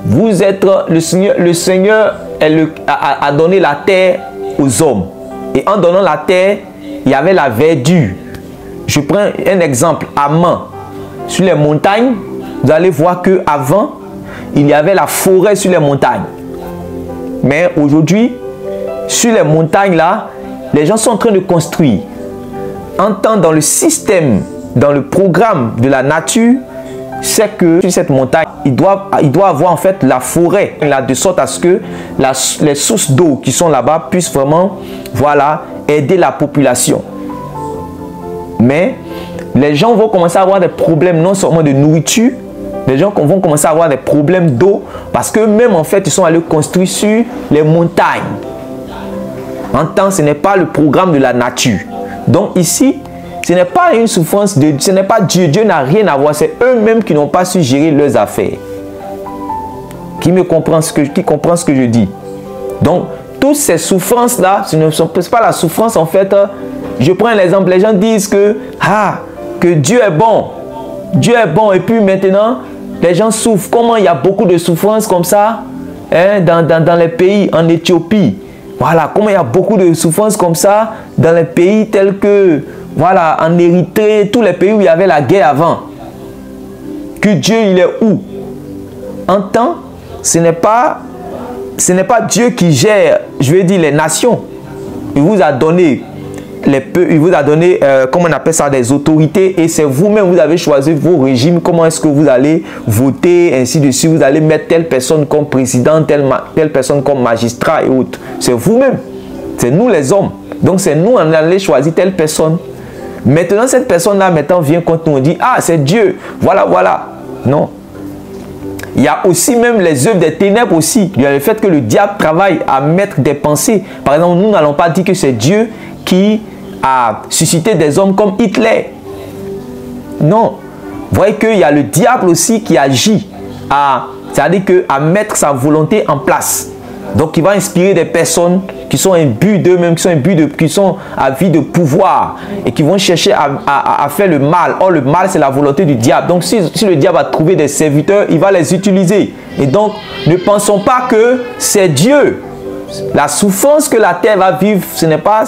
Vous êtes, le Seigneur a donné la terre aux hommes. Et en donnant la terre, il y avait la verdure. Je prends un exemple. Amman, sur les montagnes, vous allez voir qu'avant, il y avait la forêt sur les montagnes. Mais aujourd'hui, sur les montagnes là, les gens sont en train de construire. En temps, dans le système, dans le programme de la nature, c'est que sur cette montagne, il doit avoir en fait la forêt, là, de sorte à ce que les sources d'eau qui sont là-bas puissent vraiment, voilà, aider la population. Mais les gens vont commencer à avoir des problèmes non seulement de nourriture, les gens vont commencer à avoir des problèmes d'eau parce que même en fait, ils sont allés construire sur les montagnes. En temps, ce n'est pas le programme de la nature. Donc ici, ce n'est pas une souffrance, ce n'est pas Dieu. Dieu n'a rien à voir. C'est eux-mêmes qui n'ont pas su gérer leurs affaires. Qui comprend ce que je dis? Donc, toutes ces souffrances-là, ce ne sont pas la souffrance en fait. Je prends l'exemple, les gens disent que Dieu est bon. Dieu est bon et puis maintenant, les gens souffrent. Comment il y a beaucoup de souffrances comme ça dans les pays, en Éthiopie. Voilà, comment il y a beaucoup de souffrances comme ça dans les pays tels que, voilà, en Érythrée, tous les pays où il y avait la guerre avant. Que Dieu, il est où? En temps, ce n'est pas Dieu qui gère, je veux dire, les nations. Il vous a donné il vous a donné, comment on appelle ça, des autorités, et c'est vous-même, vous avez choisi vos régimes, comment est-ce que vous allez voter, ainsi de suite, vous allez mettre telle personne comme président, telle personne comme magistrat et autres. C'est vous-même, c'est nous les hommes. Donc c'est nous, on allait choisir telle personne. Maintenant, cette personne-là, maintenant, vient contre nous, on dit, ah, c'est Dieu, voilà, voilà. Non. Il y a aussi même les œuvres des ténèbres aussi. Il y a le fait que le diable travaille à mettre des pensées. Par exemple, nous n'allons pas dire que c'est Dieu qui a suscité des hommes comme Hitler. Non. Vous voyez qu'il y a le diable aussi qui agit c'est-à-dire à mettre sa volonté en place. Donc il va inspirer des personnes qui sont imbues d'eux-mêmes, qui sont avides de pouvoir et qui vont chercher à faire le mal. Or le mal, c'est la volonté du diable. Donc si le diable a trouvé des serviteurs, il va les utiliser. Et donc ne pensons pas que c'est Dieu. La souffrance que la terre va vivre, ce n'est pas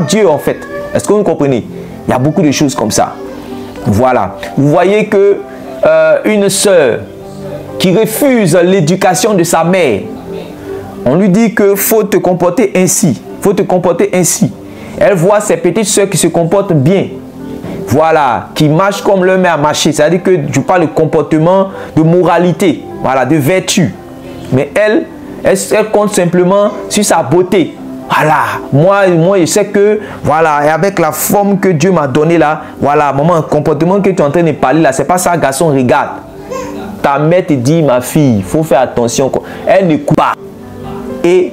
Dieu en fait. Est-ce que vous comprenez? Il y a beaucoup de choses comme ça. Voilà. Vous voyez que une sœur qui refuse l'éducation de sa mère, on lui dit que faut te comporter ainsi. Faut te comporter ainsi. Elle voit ses petites sœurs qui se comportent bien. Voilà. Qui marchent comme leur mère a marché. C'est-à-dire que je parle de comportement, de moralité. Voilà. De vertu. Mais elle compte simplement sur sa beauté. Voilà, moi je sais que, voilà, et avec la forme que Dieu m'a donnée là, voilà, maman, le comportement que tu es en train de parler là, c'est pas ça, garçon, regarde. Ta mère te dit, ma fille, il faut faire attention. Elle n'écoute pas. Et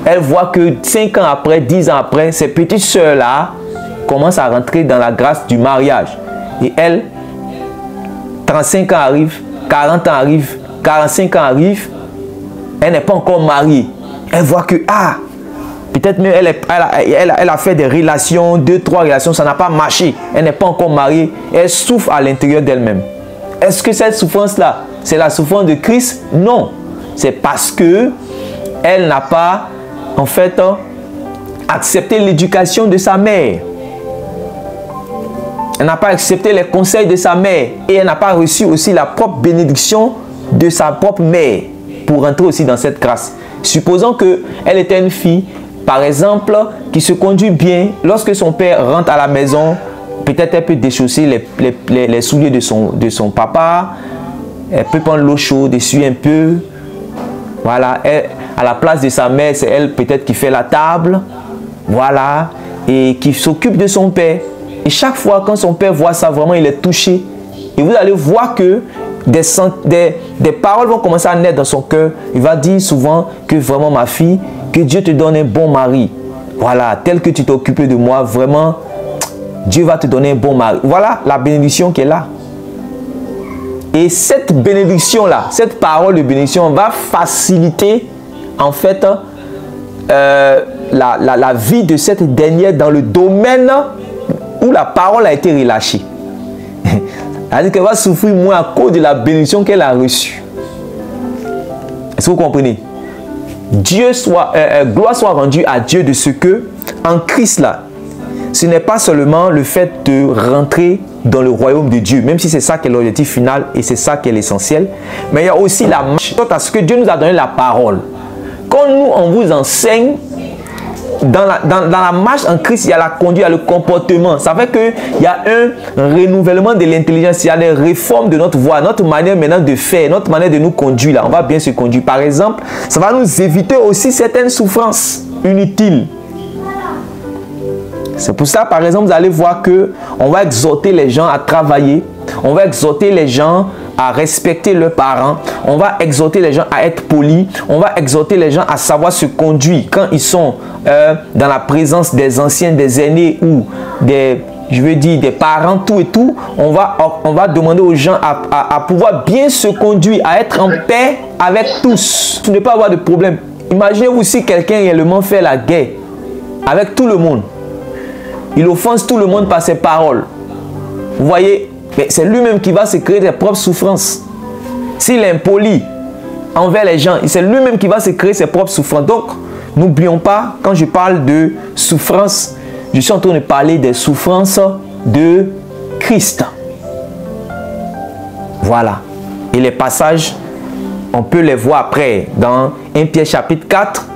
elle voit que 5 ans après, 10 ans après, ces petites soeurs là commencent à rentrer dans la grâce du mariage. Et elle, 35 ans arrive, 40 ans arrive, 45 ans arrive, elle n'est pas encore mariée. Elle voit que, peut-être même elle a fait des relations, 2-3 relations, ça n'a pas marché. Elle n'est pas encore mariée. Elle souffre à l'intérieur d'elle-même. Est-ce que cette souffrance-là, c'est la souffrance de Christ? Non. C'est parce que elle n'a pas, en fait, accepté l'éducation de sa mère. Elle n'a pas accepté les conseils de sa mère. Et elle n'a pas reçu aussi la propre bénédiction de sa propre mère pour entrer aussi dans cette grâce. Supposons qu'elle était une fille, par exemple, qui se conduit bien. Lorsque son père rentre à la maison, peut-être elle peut déchausser les souliers de son papa. Elle peut prendre l'eau chaude, essuyer un peu. Voilà, à la place de sa mère, c'est elle peut-être qui fait la table. Voilà, et qui s'occupe de son père. Et chaque fois, quand son père voit ça, vraiment, il est touché. Et vous allez voir que des paroles vont commencer à naître dans son cœur. Il va dire souvent que vraiment, ma fille, que Dieu te donne un bon mari. Voilà, tel que tu t'es occupé de moi, vraiment, Dieu va te donner un bon mari. Voilà la bénédiction qui est là. Et cette bénédiction-là, cette parole de bénédiction va faciliter en fait la vie de cette dernière dans le domaine où la parole a été relâchée. C'est-à-dire qu'elle va souffrir moins à cause de la bénédiction qu'elle a reçue. Est-ce que vous comprenez? Gloire soit rendue à Dieu de ce que, en Christ là, ce n'est pas seulement le fait de rentrer dans le royaume de Dieu, même si c'est ça qui est l'objectif final et c'est ça qui est l'essentiel, mais il y a aussi la marche, parce que Dieu nous a donné la parole. Quand nous, on vous enseigne, dans la marche en Christ, il y a la conduite, il y a le comportement. Ça fait qu'il y a un renouvellement de l'intelligence, il y a des réformes de notre voie, notre manière maintenant de faire, notre manière de nous conduire. Là, on va bien se conduire. Par exemple, ça va nous éviter aussi certaines souffrances inutiles. C'est pour ça, par exemple, vous allez voir que on va exhorter les gens à travailler, on va exhorter les gens à respecter leurs parents, on va exhorter les gens à être polis, on va exhorter les gens à savoir se conduire quand ils sont dans la présence des anciens, des aînés ou des, je veux dire, des parents, tout et tout. On va demander aux gens à pouvoir bien se conduire, à être en paix avec tous, ne pas avoir de problème. Imaginez-vous si quelqu'un réellement fait la guerre avec tout le monde. Il offense tout le monde par ses paroles. Vous voyez, c'est lui-même qui va se créer ses propres souffrances. S'il est impoli envers les gens, c'est lui-même qui va se créer ses propres souffrances. Donc, n'oublions pas, quand je parle de souffrance, je suis en train de parler des souffrances de Christ. Voilà. Et les passages, on peut les voir après dans 1 Pierre chapitre 4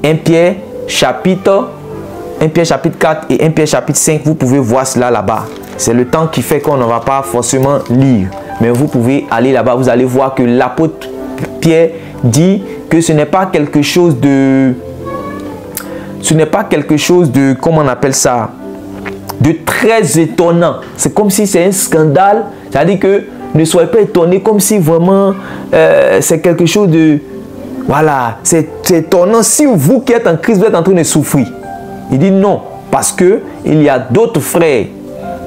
et 1 Pierre chapitre 4 et 1 Pierre chapitre 5, vous pouvez voir cela là-bas. C'est le temps qui fait qu'on ne va pas forcément lire. Mais vous pouvez aller là-bas, vous allez voir que l'apôtre Pierre dit que ce n'est pas quelque chose de... comment on appelle ça? De très étonnant. C'est comme si c'est un scandale. C'est-à-dire que ne soyez pas étonnés comme si vraiment c'est quelque chose de... Voilà, c'est étonnant si vous qui êtes en Christ, vous êtes en train de souffrir. Il dit non, parce que il y a d'autres frères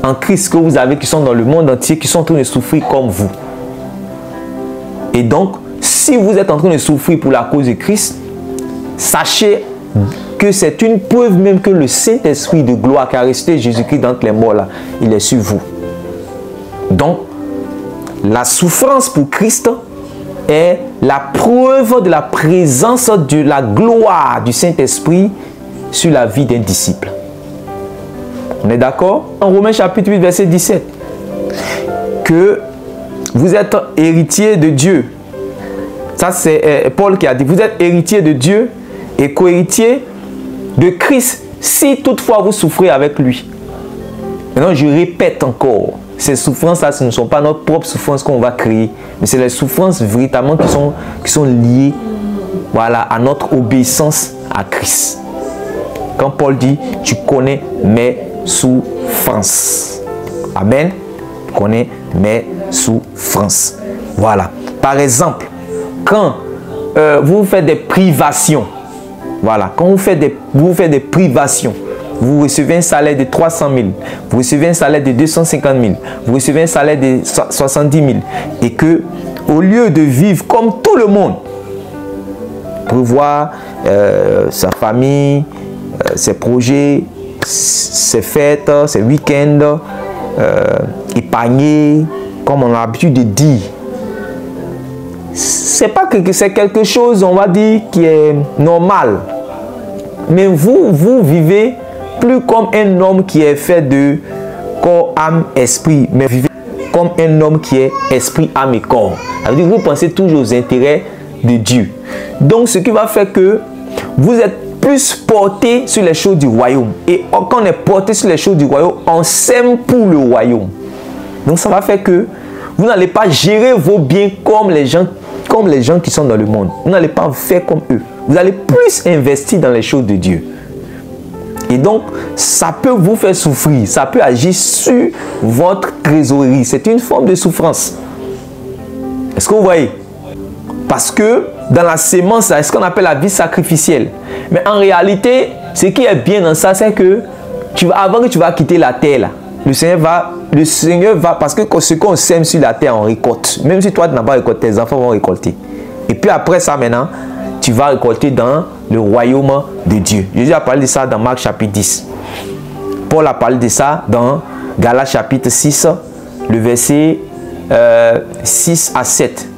en Christ que vous avez qui sont dans le monde entier, qui sont en train de souffrir comme vous. Et donc, si vous êtes en train de souffrir pour la cause de Christ, sachez que c'est une preuve même que le Saint-Esprit de gloire qui a resté Jésus-Christ d'entre les morts là, il est sur vous. Donc, la souffrance pour Christ est la preuve de la présence de la gloire du Saint-Esprit sur la vie d'un disciple. On est d'accord? En Romains chapitre 8, verset 17. Que vous êtes héritier de Dieu. Ça, c'est Paul qui a dit. Vous êtes héritier de Dieu et co-héritier de Christ si toutefois vous souffrez avec lui. Maintenant, je répète encore. Ces souffrances-là, ce ne sont pas notre propre souffrance qu'on va créer. Mais c'est les souffrances véritablement qui sont liées, voilà, à notre obéissance à Christ. Quand Paul dit, tu connais mes souffrances. Amen. Tu connais mes souffrances. Voilà. Par exemple, quand vous faites des privations, voilà, quand vous faites des privations, vous recevez un salaire de 300 000, vous recevez un salaire de 250 000, vous recevez un salaire de 70 000, et que, au lieu de vivre comme tout le monde, prévoir sa famille, ses projets, ses fêtes, ses week-ends, épargner, comme on a l'habitude de dire. C'est pas que c'est quelque chose, on va dire, qui est normal. Mais vous vivez plus comme un homme qui est fait de corps, âme, esprit, mais vivez comme un homme qui est esprit, âme et corps. Ça veut dire que vous pensez toujours aux intérêts de Dieu. Donc, ce qui va faire que vous êtes plus porté sur les choses du royaume. Et quand on est porté sur les choses du royaume, on s'aime pour le royaume. Donc, ça va faire que vous n'allez pas gérer vos biens comme les gens qui sont dans le monde. Vous n'allez pas faire comme eux. Vous allez plus investir dans les choses de Dieu. Et donc, ça peut vous faire souffrir. Ça peut agir sur votre trésorerie. C'est une forme de souffrance. Est-ce que vous voyez? Parce que dans la sémence, c'est ce qu'on appelle la vie sacrificielle. Mais en réalité, ce qui est bien dans ça, c'est que avant que tu vas quitter la terre, là, le Seigneur va le Seigneur va, parce que ce qu'on sème sur la terre, on récolte. Même si toi, tu n'as pas récolté, tes enfants vont récolter. Et puis après ça, maintenant, tu vas récolter dans le royaume de Dieu. Jésus a parlé de ça dans Marc chapitre 10. Paul a parlé de ça dans Galates chapitre 6, le verset 6 à 7.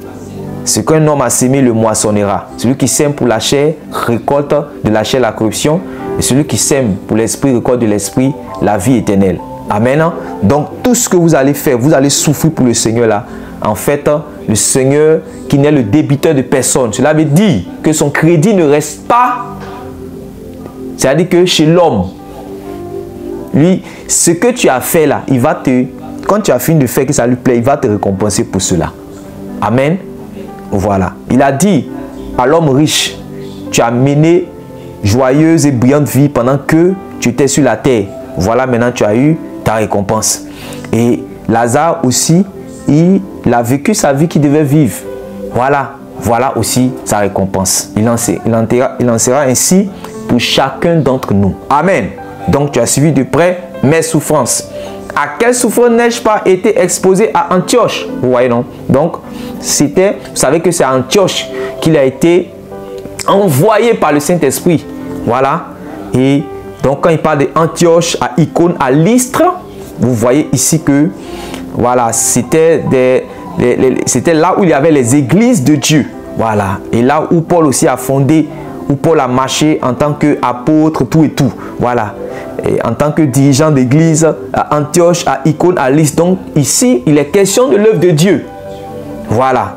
Ce qu'un homme a sémé, le moissonnera. Celui qui sème pour la chair, récolte de la chair la corruption. Et celui qui sème pour l'esprit, récolte de l'esprit la vie éternelle. Amen. Donc tout ce que vous allez faire, vous allez souffrir pour le Seigneur là. En fait, le Seigneur qui n'est le débiteur de personne. Cela veut dire que son crédit ne reste pas. C'est-à-dire que chez l'homme, lui, ce que tu as fait là, il va te, quand tu as fini de faire que ça lui plaît, il va te récompenser pour cela. Amen. Voilà. Il a dit à l'homme riche, tu as mené joyeuse et brillante vie pendant que tu étais sur la terre. Voilà, maintenant tu as eu ta récompense. Et Lazare aussi, il a vécu sa vie qu'il devait vivre. Voilà, voilà aussi sa récompense. Il en sera ainsi pour chacun d'entre nous. Amen. Donc tu as suivi de près mes souffrances. À quelle souffrance n'ai-je pas été exposé à Antioche? Vous voyez, non? Donc, c'était, vous savez que c'est à Antioche qu'il a été envoyé par le Saint-Esprit. Voilà. Et donc, quand il parle d'Antioche, à Icône, à Lystre, vous voyez ici que, voilà, c'était là où il y avait les églises de Dieu. Voilà. Et là où Paul aussi a fondé, où Paul a marché en tant qu'apôtre, tout et tout. Voilà. Et en tant que dirigeant d'église à Antioche, à Icône, à Lystre. Donc ici, il est question de l'œuvre de Dieu. Voilà.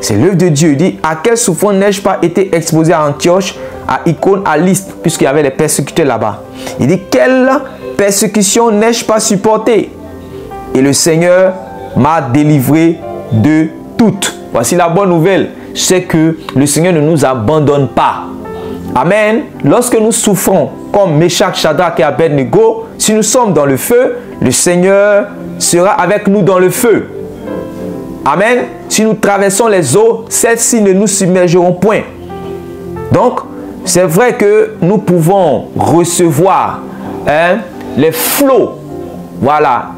C'est l'œuvre de Dieu. Il dit, à quelle souffrance n'ai-je pas été exposé à Antioche, à Icône, à Lystre, puisqu'il y avait les persécuteurs là-bas. Il dit, quelle persécution n'ai-je pas supporté? Et le Seigneur m'a délivré de toutes. Voici la bonne nouvelle. C'est que le Seigneur ne nous abandonne pas. Amen. Lorsque nous souffrons, comme Meshach, Shadrach et Abednego, si nous sommes dans le feu, le Seigneur sera avec nous dans le feu. Amen. Si nous traversons les eaux, celles-ci ne nous submergeront point. Donc, c'est vrai que nous pouvons recevoir les flots, voilà,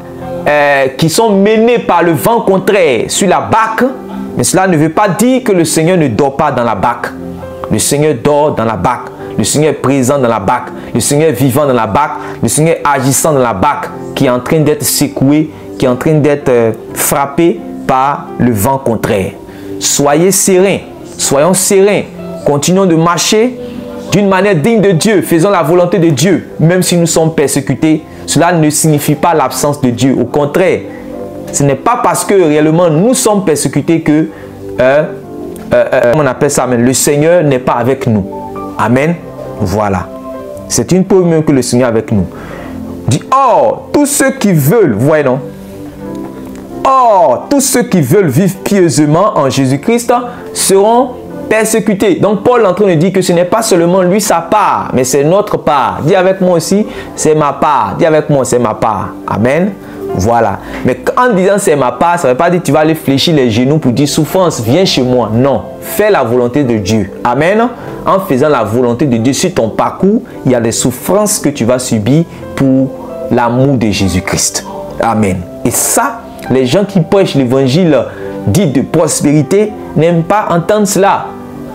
qui sont menés par le vent contraire sur la barque, mais cela ne veut pas dire que le Seigneur ne dort pas dans la barque. Le Seigneur dort dans la barque. Le Seigneur est présent dans la barque. Le Seigneur est vivant dans la barque. Le Seigneur est agissant dans la barque, qui est en train d'être secoué, qui est en train d'être frappé par le vent contraire. Soyez sereins. Soyons sereins. Continuons de marcher d'une manière digne de Dieu. Faisons la volonté de Dieu. Même si nous sommes persécutés, cela ne signifie pas l'absence de Dieu. Au contraire, ce n'est pas parce que réellement nous sommes persécutés que on appelle ça, mais le Seigneur n'est pas avec nous. Amen. Voilà. C'est une preuve même que le Seigneur est avec nous. Dit, or, tous ceux qui veulent, vous voyez non? Or, tous ceux qui veulent vivre pieusement en Jésus-Christ seront persécutés. Donc, Paul est en train de dire que ce n'est pas seulement lui sa part, mais c'est notre part. Dis avec moi aussi, c'est ma part. Dis avec moi, c'est ma part. Amen. Voilà. Mais en disant c'est ma part, ça ne veut pas dire que tu vas aller fléchir les genoux pour dire souffrance, viens chez moi. Non. Fais la volonté de Dieu. Amen. En faisant la volonté de Dieu sur ton parcours, il y a des souffrances que tu vas subir pour l'amour de Jésus-Christ. Amen. Et ça, les gens qui prêchent l'évangile dit de prospérité n'aiment pas entendre cela.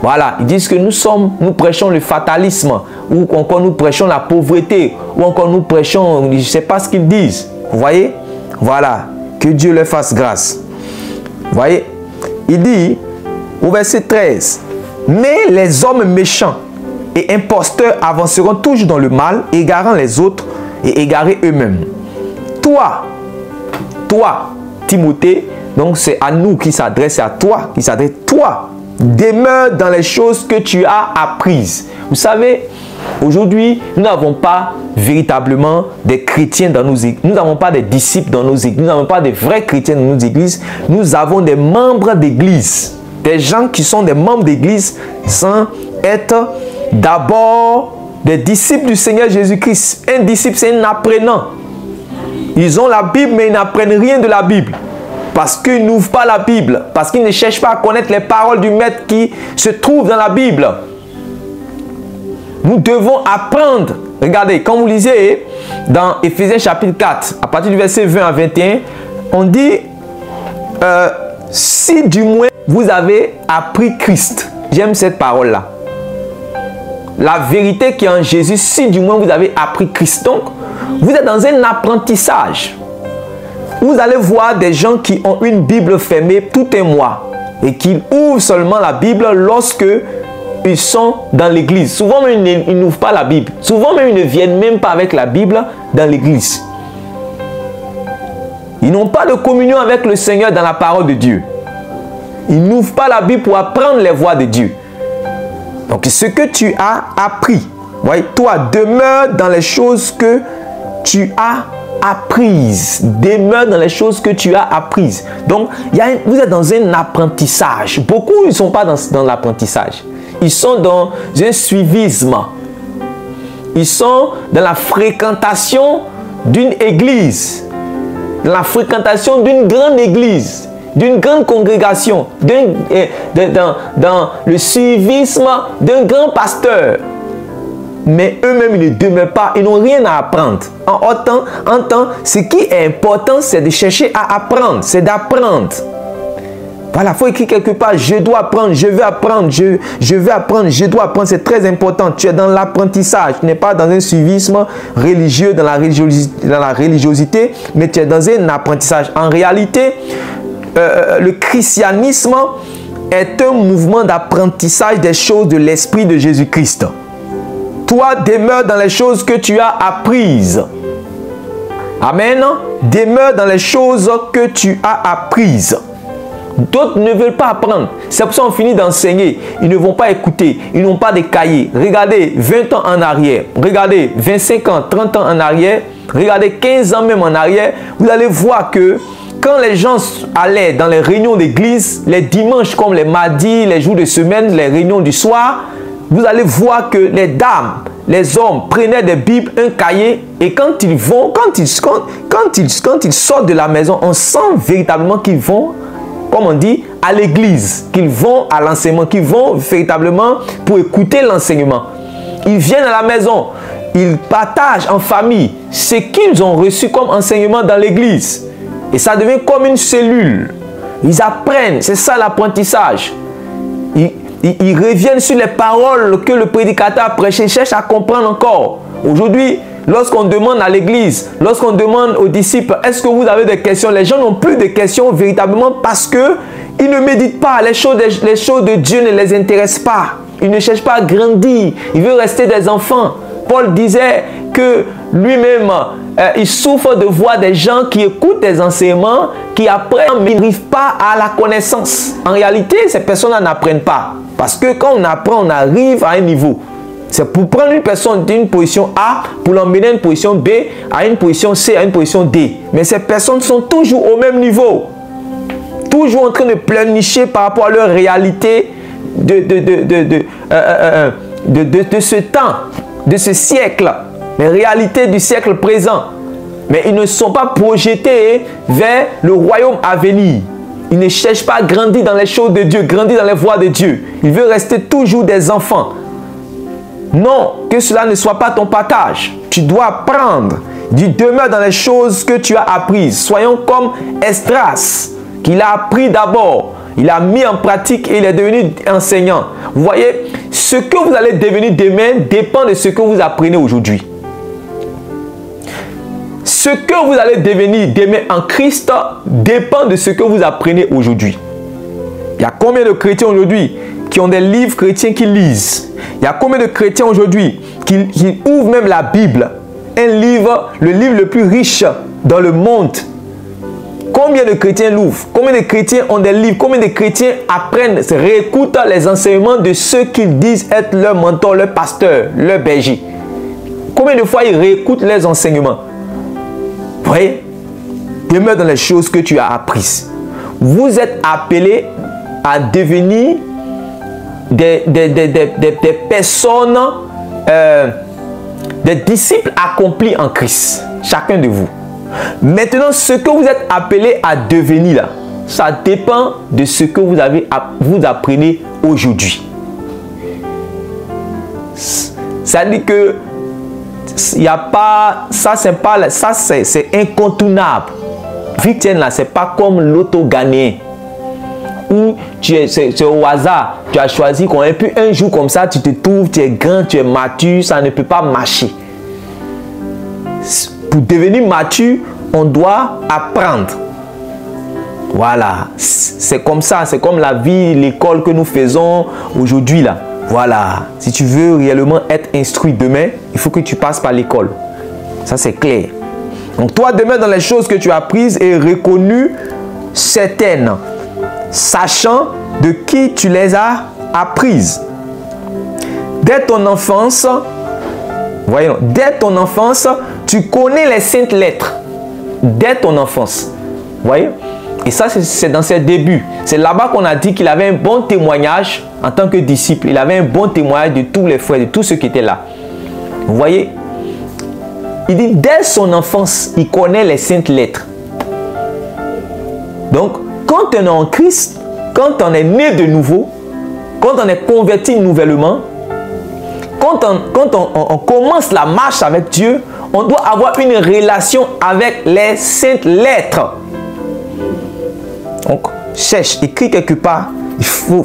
Voilà, ils disent que nous prêchons le fatalisme, ou encore nous prêchons la pauvreté, ou encore nous prêchons, je ne sais pas ce qu'ils disent. Vous voyez? Voilà, que Dieu leur fasse grâce. Vous voyez? Il dit au verset 13, mais les hommes méchants et imposteurs avanceront toujours dans le mal, égarant les autres et égarés eux-mêmes. Toi, Timothée, donc c'est à nous qui s'adresse, à toi qui s'adresse, toi, demeure dans les choses que tu as apprises. Vous savez, aujourd'hui, nous n'avons pas véritablement des chrétiens dans nos églises. Nous n'avons pas des disciples dans nos églises. Nous n'avons pas des vrais chrétiens dans nos églises. Nous avons des membres d'église. Des gens qui sont des membres d'église sans être d'abord des disciples du Seigneur Jésus-Christ. Un disciple, c'est un apprenant. Ils ont la Bible, mais ils n'apprennent rien de la Bible. Parce qu'ils n'ouvrent pas la Bible. Parce qu'ils ne cherchent pas à connaître les paroles du Maître qui se trouvent dans la Bible. Nous devons apprendre Regardez, quand vous lisez dans Éphésiens chapitre 4, à partir du verset 20 à 21, on dit si du moins vous avez appris Christ. J'aime cette parole-là. La vérité qui est en Jésus, si du moins vous avez appris Christ. Donc, vous êtes dans un apprentissage. Vous allez voir des gens qui ont une Bible fermée tout un mois et qui ouvrent seulement la Bible lorsque ils sont dans l'église. Souvent même, ils n'ouvrent pas la Bible. Souvent même, ils ne viennent même pas avec la Bible dans l'église. Ils n'ont pas de communion avec le Seigneur dans la parole de Dieu. Ils n'ouvrent pas la Bible pour apprendre les voies de Dieu. Donc, ce que tu as appris, voyez, toi, demeure dans les choses que tu as apprises. Demeure dans les choses que tu as apprises. Donc, vous êtes dans un apprentissage. Beaucoup, ils ne sont pas dans l'apprentissage. Ils sont dans un suivisme. Ils sont dans la fréquentation d'une église. Dans la fréquentation d'une grande église, d'une grande congrégation, dans le suivisme d'un grand pasteur. Mais eux-mêmes, ils ne demeurent pas, ils n'ont rien à apprendre. En temps, ce qui est important, c'est de chercher à apprendre, c'est d'apprendre. Voilà, il faut écrire quelque part, je dois apprendre, je veux apprendre, je veux apprendre, je dois apprendre, c'est très important. Tu es dans l'apprentissage, tu n'es pas dans un suivisme religieux, dans la religiosité, mais tu es dans un apprentissage. En réalité, le christianisme est un mouvement d'apprentissage des choses de l'Esprit de Jésus-Christ. Toi, demeure dans les choses que tu as apprises. Amen. Demeure dans les choses que tu as apprises. D'autres ne veulent pas apprendre. C'est pour ça qu'on finit d'enseigner. Ils ne vont pas écouter. Ils n'ont pas de cahiers. Regardez 20 ans en arrière. Regardez 25 ans, 30 ans en arrière. Regardez 15 ans même en arrière. Vous allez voir que quand les gens allaient dans les réunions d'église, les dimanches comme les mardis, les jours de semaine, les réunions du soir, vous allez voir que les dames, les hommes prenaient des bibles, un cahier, et quand ils vont, quand ils sortent de la maison, on sent véritablement qu'ils vont, comme on dit, à l'église, qu'ils vont à l'enseignement, qu'ils vont véritablement pour écouter l'enseignement. Ils viennent à la maison, ils partagent en famille ce qu'ils ont reçu comme enseignement dans l'église. Et ça devient comme une cellule. Ils apprennent, c'est ça l'apprentissage. Ils reviennent sur les paroles que le prédicateur a prêchées, ils cherchent à comprendre encore. Aujourd'hui, lorsqu'on demande à l'église, lorsqu'on demande aux disciples, est-ce que vous avez des questions? Les gens n'ont plus de questions véritablement parce qu'ils ne méditent pas. Les choses de Dieu ne les intéressent pas. Ils ne cherchent pas à grandir. Ils veulent rester des enfants. Paul disait que lui-même, il souffre de voir des gens qui écoutent des enseignements, qui apprennent, mais n'arrivent pas à la connaissance. En réalité, ces personnes-là n'apprennent pas. Parce que quand on apprend, on arrive à un niveau. C'est pour prendre une personne d'une position A, pour l'emmener à une position B, à une position C, à une position D. Mais ces personnes sont toujours au même niveau. Toujours en train de pleurnicher par rapport à leur réalité de ce temps, de ce siècle. Les réalités du siècle présent. Mais ils ne sont pas projetés vers le royaume à venir. Ils ne cherchent pas à grandir dans les choses de Dieu, grandir dans les voies de Dieu. Ils veulent rester toujours des enfants. Non, que cela ne soit pas ton partage. Tu dois apprendre. Tu demeures dans les choses que tu as apprises. Soyons comme Esdras, qu'il a appris d'abord. Il a mis en pratique et il est devenu enseignant. Vous voyez, ce que vous allez devenir demain dépend de ce que vous apprenez aujourd'hui. Ce que vous allez devenir demain en Christ dépend de ce que vous apprenez aujourd'hui. Il y a combien de chrétiens aujourd'hui qui ont des livres chrétiens qu'ils lisent? Il y a combien de chrétiens aujourd'hui qui ouvrent même la Bible? Un livre, le livre le plus riche dans le monde. Combien de chrétiens l'ouvrent? Combien de chrétiens ont des livres? Combien de chrétiens apprennent, réécoutent les enseignements de ceux qu'ils disent être leur mentor, leur pasteur, leur berger? Combien de fois ils réécoutent les enseignements? Vous voyez? Demeure dans les choses que tu as apprises. Vous êtes appelés à devenir des personnes, des disciples accomplis en Christ. Chacun de vous. Maintenant, ce que vous êtes appelés à devenir là, ça dépend de ce que vous apprenez aujourd'hui. Ça dit que il n'y a pas, ça c'est incontournable. Victime là, c'est pas comme l'auto gagné. Où c'est au hasard, tu as choisi qu'on et puis un jour comme ça, tu te trouves, tu es grand, tu es mature, ça ne peut pas marcher. Pour devenir mature, on doit apprendre. Voilà, c'est comme ça, c'est comme la vie, l'école que nous faisons aujourd'hui là. Voilà, si tu veux réellement être instruit demain, il faut que tu passes par l'école. Ça c'est clair. Donc toi demain dans les choses que tu as apprises et reconnues certaines, sachant de qui tu les as apprises. Dès ton enfance, voyons, dès ton enfance, tu connais les saintes lettres. Dès ton enfance, voyez. Et ça, c'est dans ses débuts. C'est là-bas qu'on a dit qu'il avait un bon témoignage en tant que disciple. Il avait un bon témoignage de tous les frères, de tous ceux qui étaient là. Vous voyez? Il dit, dès son enfance, il connaît les saintes lettres. Donc, quand on est en Christ, quand on est né de nouveau, quand on est converti nouvellement, quand on commence la marche avec Dieu, on doit avoir une relation avec les saintes lettres. Donc, cherche, écris quelque part. Il faut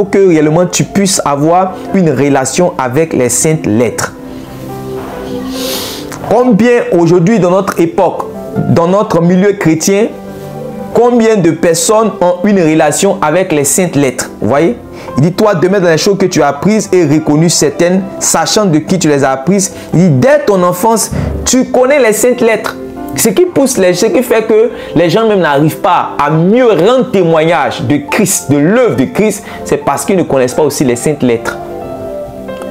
que réellement tu puisses avoir une relation avec les saintes lettres. Combien aujourd'hui dans notre époque, dans notre milieu chrétien, combien de personnes ont une relation avec les saintes lettres? Vous voyez? Il dit, toi, demain dans les choses que tu as apprises et reconnues certaines, sachant de qui tu les as apprises. Il dit, dès ton enfance, tu connais les saintes lettres. Ce qui pousse, ce qui fait que les gens même n'arrivent pas à mieux rendre témoignage de Christ, de l'œuvre de Christ, c'est parce qu'ils ne connaissent pas aussi les saintes lettres.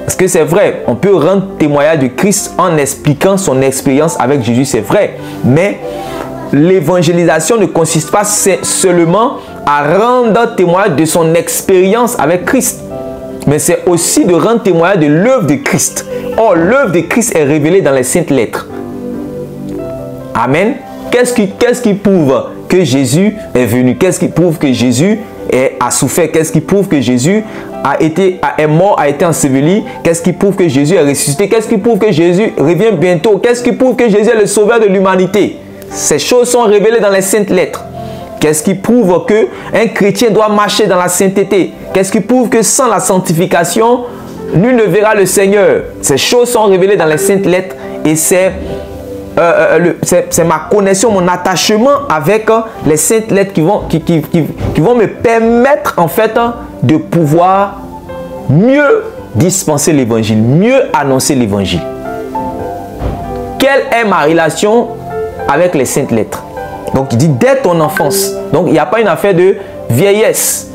Parce que c'est vrai, on peut rendre témoignage de Christ en expliquant son expérience avec Jésus, c'est vrai. Mais l'évangélisation ne consiste pas seulement à rendre témoignage de son expérience avec Christ, mais c'est aussi de rendre témoignage de l'œuvre de Christ. Or, l'œuvre de Christ est révélée dans les saintes lettres. Amen. Qu'est-ce qui prouve que Jésus est venu? Qu'est-ce qui prouve que Jésus a souffert? Qu'est-ce qui prouve que Jésus est mort, a été enseveli? Qu'est-ce qui prouve que Jésus est ressuscité? Qu'est-ce qui prouve que Jésus revient bientôt? Qu'est-ce qui prouve que Jésus est le sauveur de l'humanité? Ces choses sont révélées dans les saintes lettres. Qu'est-ce qui prouve qu'un chrétien doit marcher dans la sainteté? Qu'est-ce qui prouve que sans la sanctification, nul ne verra le Seigneur? Ces choses sont révélées dans les saintes lettres et c'est ma connexion, mon attachement avec les saintes lettres qui vont me permettre en fait de pouvoir mieux dispenser l'évangile, mieux annoncer l'évangile. Quelle est ma relation avec les saintes lettres? Donc il dit dès ton enfance. Donc il n'y a pas une affaire de vieillesse.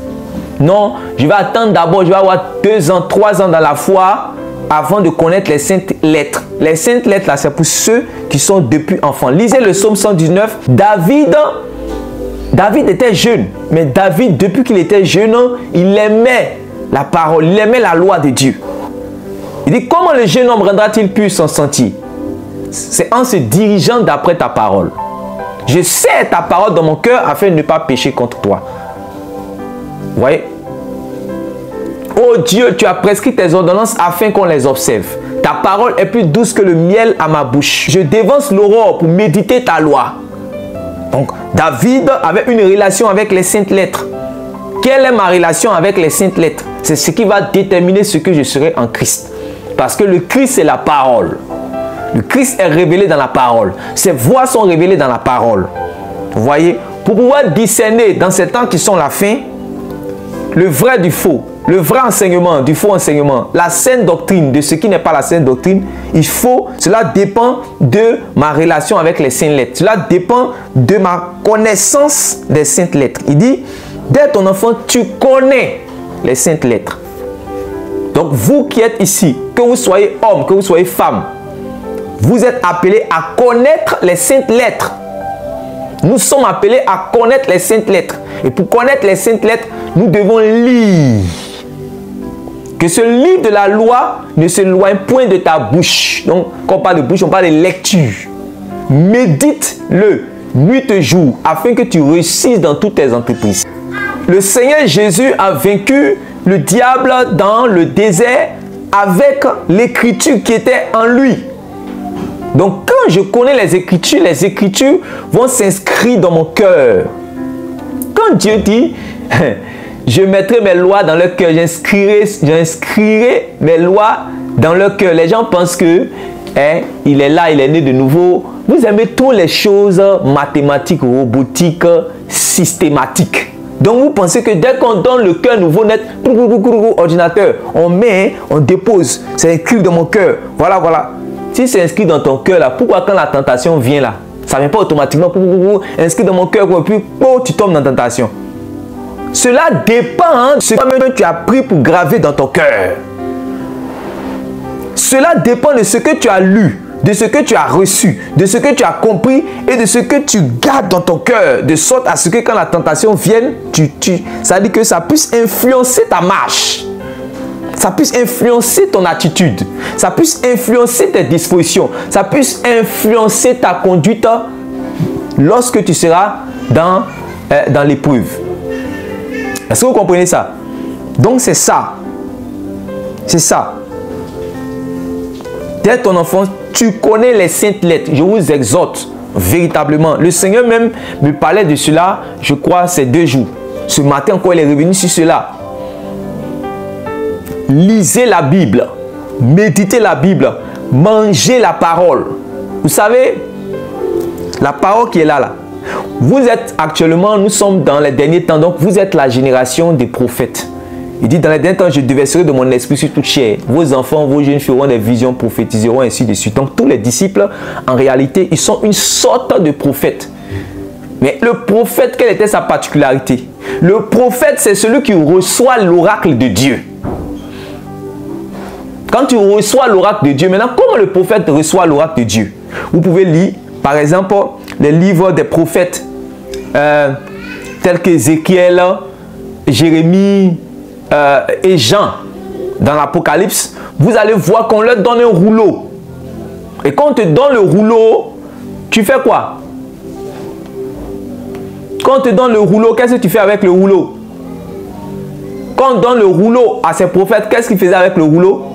Non, je vais attendre d'abord, je vais avoir 2 ans, 3 ans dans la foi avant de connaître les saintes lettres. Les saintes lettres, là, c'est pour ceux qui sont depuis enfants. Lisez le psaume 119. David était jeune, mais David, depuis qu'il était jeune, il aimait la parole, il aimait la loi de Dieu. Il dit, comment le jeune homme rendra-t-il pur son sentier? C'est en se dirigeant d'après ta parole. Je sais ta parole dans mon cœur afin de ne pas pécher contre toi. Vous voyez? Oh Dieu, tu as prescrit tes ordonnances afin qu'on les observe. Ta parole est plus douce que le miel à ma bouche. Je dévance l'aurore pour méditer ta loi. Donc, David avait une relation avec les saintes lettres. Quelle est ma relation avec les saintes lettres? C'est ce qui va déterminer ce que je serai en Christ. Parce que le Christ, c'est la parole. Le Christ est révélé dans la parole. Ses voix sont révélées dans la parole. Vous voyez? Pour pouvoir discerner dans ces temps qui sont la fin, le vrai du faux, le vrai enseignement du faux enseignement, la saine doctrine de ce qui n'est pas la saine doctrine, cela dépend de ma relation avec les saintes lettres. Cela dépend de ma connaissance des saintes lettres. Il dit, dès ton enfant, tu connais les saintes lettres. Donc vous qui êtes ici, que vous soyez homme, que vous soyez femme, vous êtes appelés à connaître les saintes lettres. Nous sommes appelés à connaître les saintes lettres. Et pour connaître les saintes lettres, nous devons lire. Que ce livre de la loi ne s'éloigne point de ta bouche. Donc, quand on parle de bouche, on parle de lecture. Médite-le nuit et jour, afin que tu réussisses dans toutes tes entreprises. Le Seigneur Jésus a vaincu le diable dans le désert avec l'écriture qui était en lui. Donc quand je connais les Écritures vont s'inscrire dans mon cœur. Quand Dieu dit, je mettrai mes lois dans leur cœur, j'inscrirai mes lois dans leur cœur. Les gens pensent que il est là, il est né de nouveau. Vous aimez toutes les choses mathématiques, robotiques, systématiques. Donc vous pensez que dès qu'on donne le cœur nouveau net, ordinateur, on met, on dépose, c'est inscrit dans mon cœur. Voilà, voilà. Si c'est inscrit dans ton cœur là, pourquoi quand la tentation vient là, ça ne vient pas automatiquement, inscrit dans mon cœur, puis tu tombes dans la tentation. Cela dépend de ce que tu as pris pour graver dans ton cœur. Cela dépend de ce que tu as lu, de ce que tu as reçu, de ce que tu as compris et de ce que tu gardes dans ton cœur, de sorte à ce que quand la tentation vienne, ça dit que ça puisse influencer ta marche, ça puisse influencer ton attitude, ça puisse influencer tes dispositions, ça puisse influencer ta conduite lorsque tu seras dans l'épreuve. Est-ce que vous comprenez ça? Donc c'est ça. C'est ça. Dès ton enfance, tu connais les saintes lettres. Je vous exhorte véritablement. Le Seigneur même me parlait de cela, je crois, ces 2 jours. Ce matin encore, il est revenu sur cela. Lisez la Bible. Méditez la Bible. Mangez la parole. Vous savez, la parole qui est là. Vous êtes actuellement, nous sommes dans les derniers temps, donc vous êtes la génération des prophètes. Il dit, dans les derniers temps, je déverserai de mon esprit sur toute chair. Vos enfants, vos jeunes feront des visions, prophétiseront, ainsi de suite. Donc tous les disciples, en réalité, ils sont une sorte de prophète. Mais le prophète, quelle était sa particularité? Le prophète, c'est celui qui reçoit l'oracle de Dieu. Quand tu reçois l'oracle de Dieu, maintenant, comment le prophète reçoit l'oracle de Dieu? Vous pouvez lire, par exemple, les livres des prophètes, tels qu'Ézéchiel, Jérémie et Jean, dans l'Apocalypse. Vous allez voir qu'on leur donne un rouleau. Et quand on te donne le rouleau, tu fais quoi? Quand on te donne le rouleau, qu'est-ce que tu fais avec le rouleau? Quand on donne le rouleau à ces prophètes, qu'est-ce qu'ils faisaient avec le rouleau?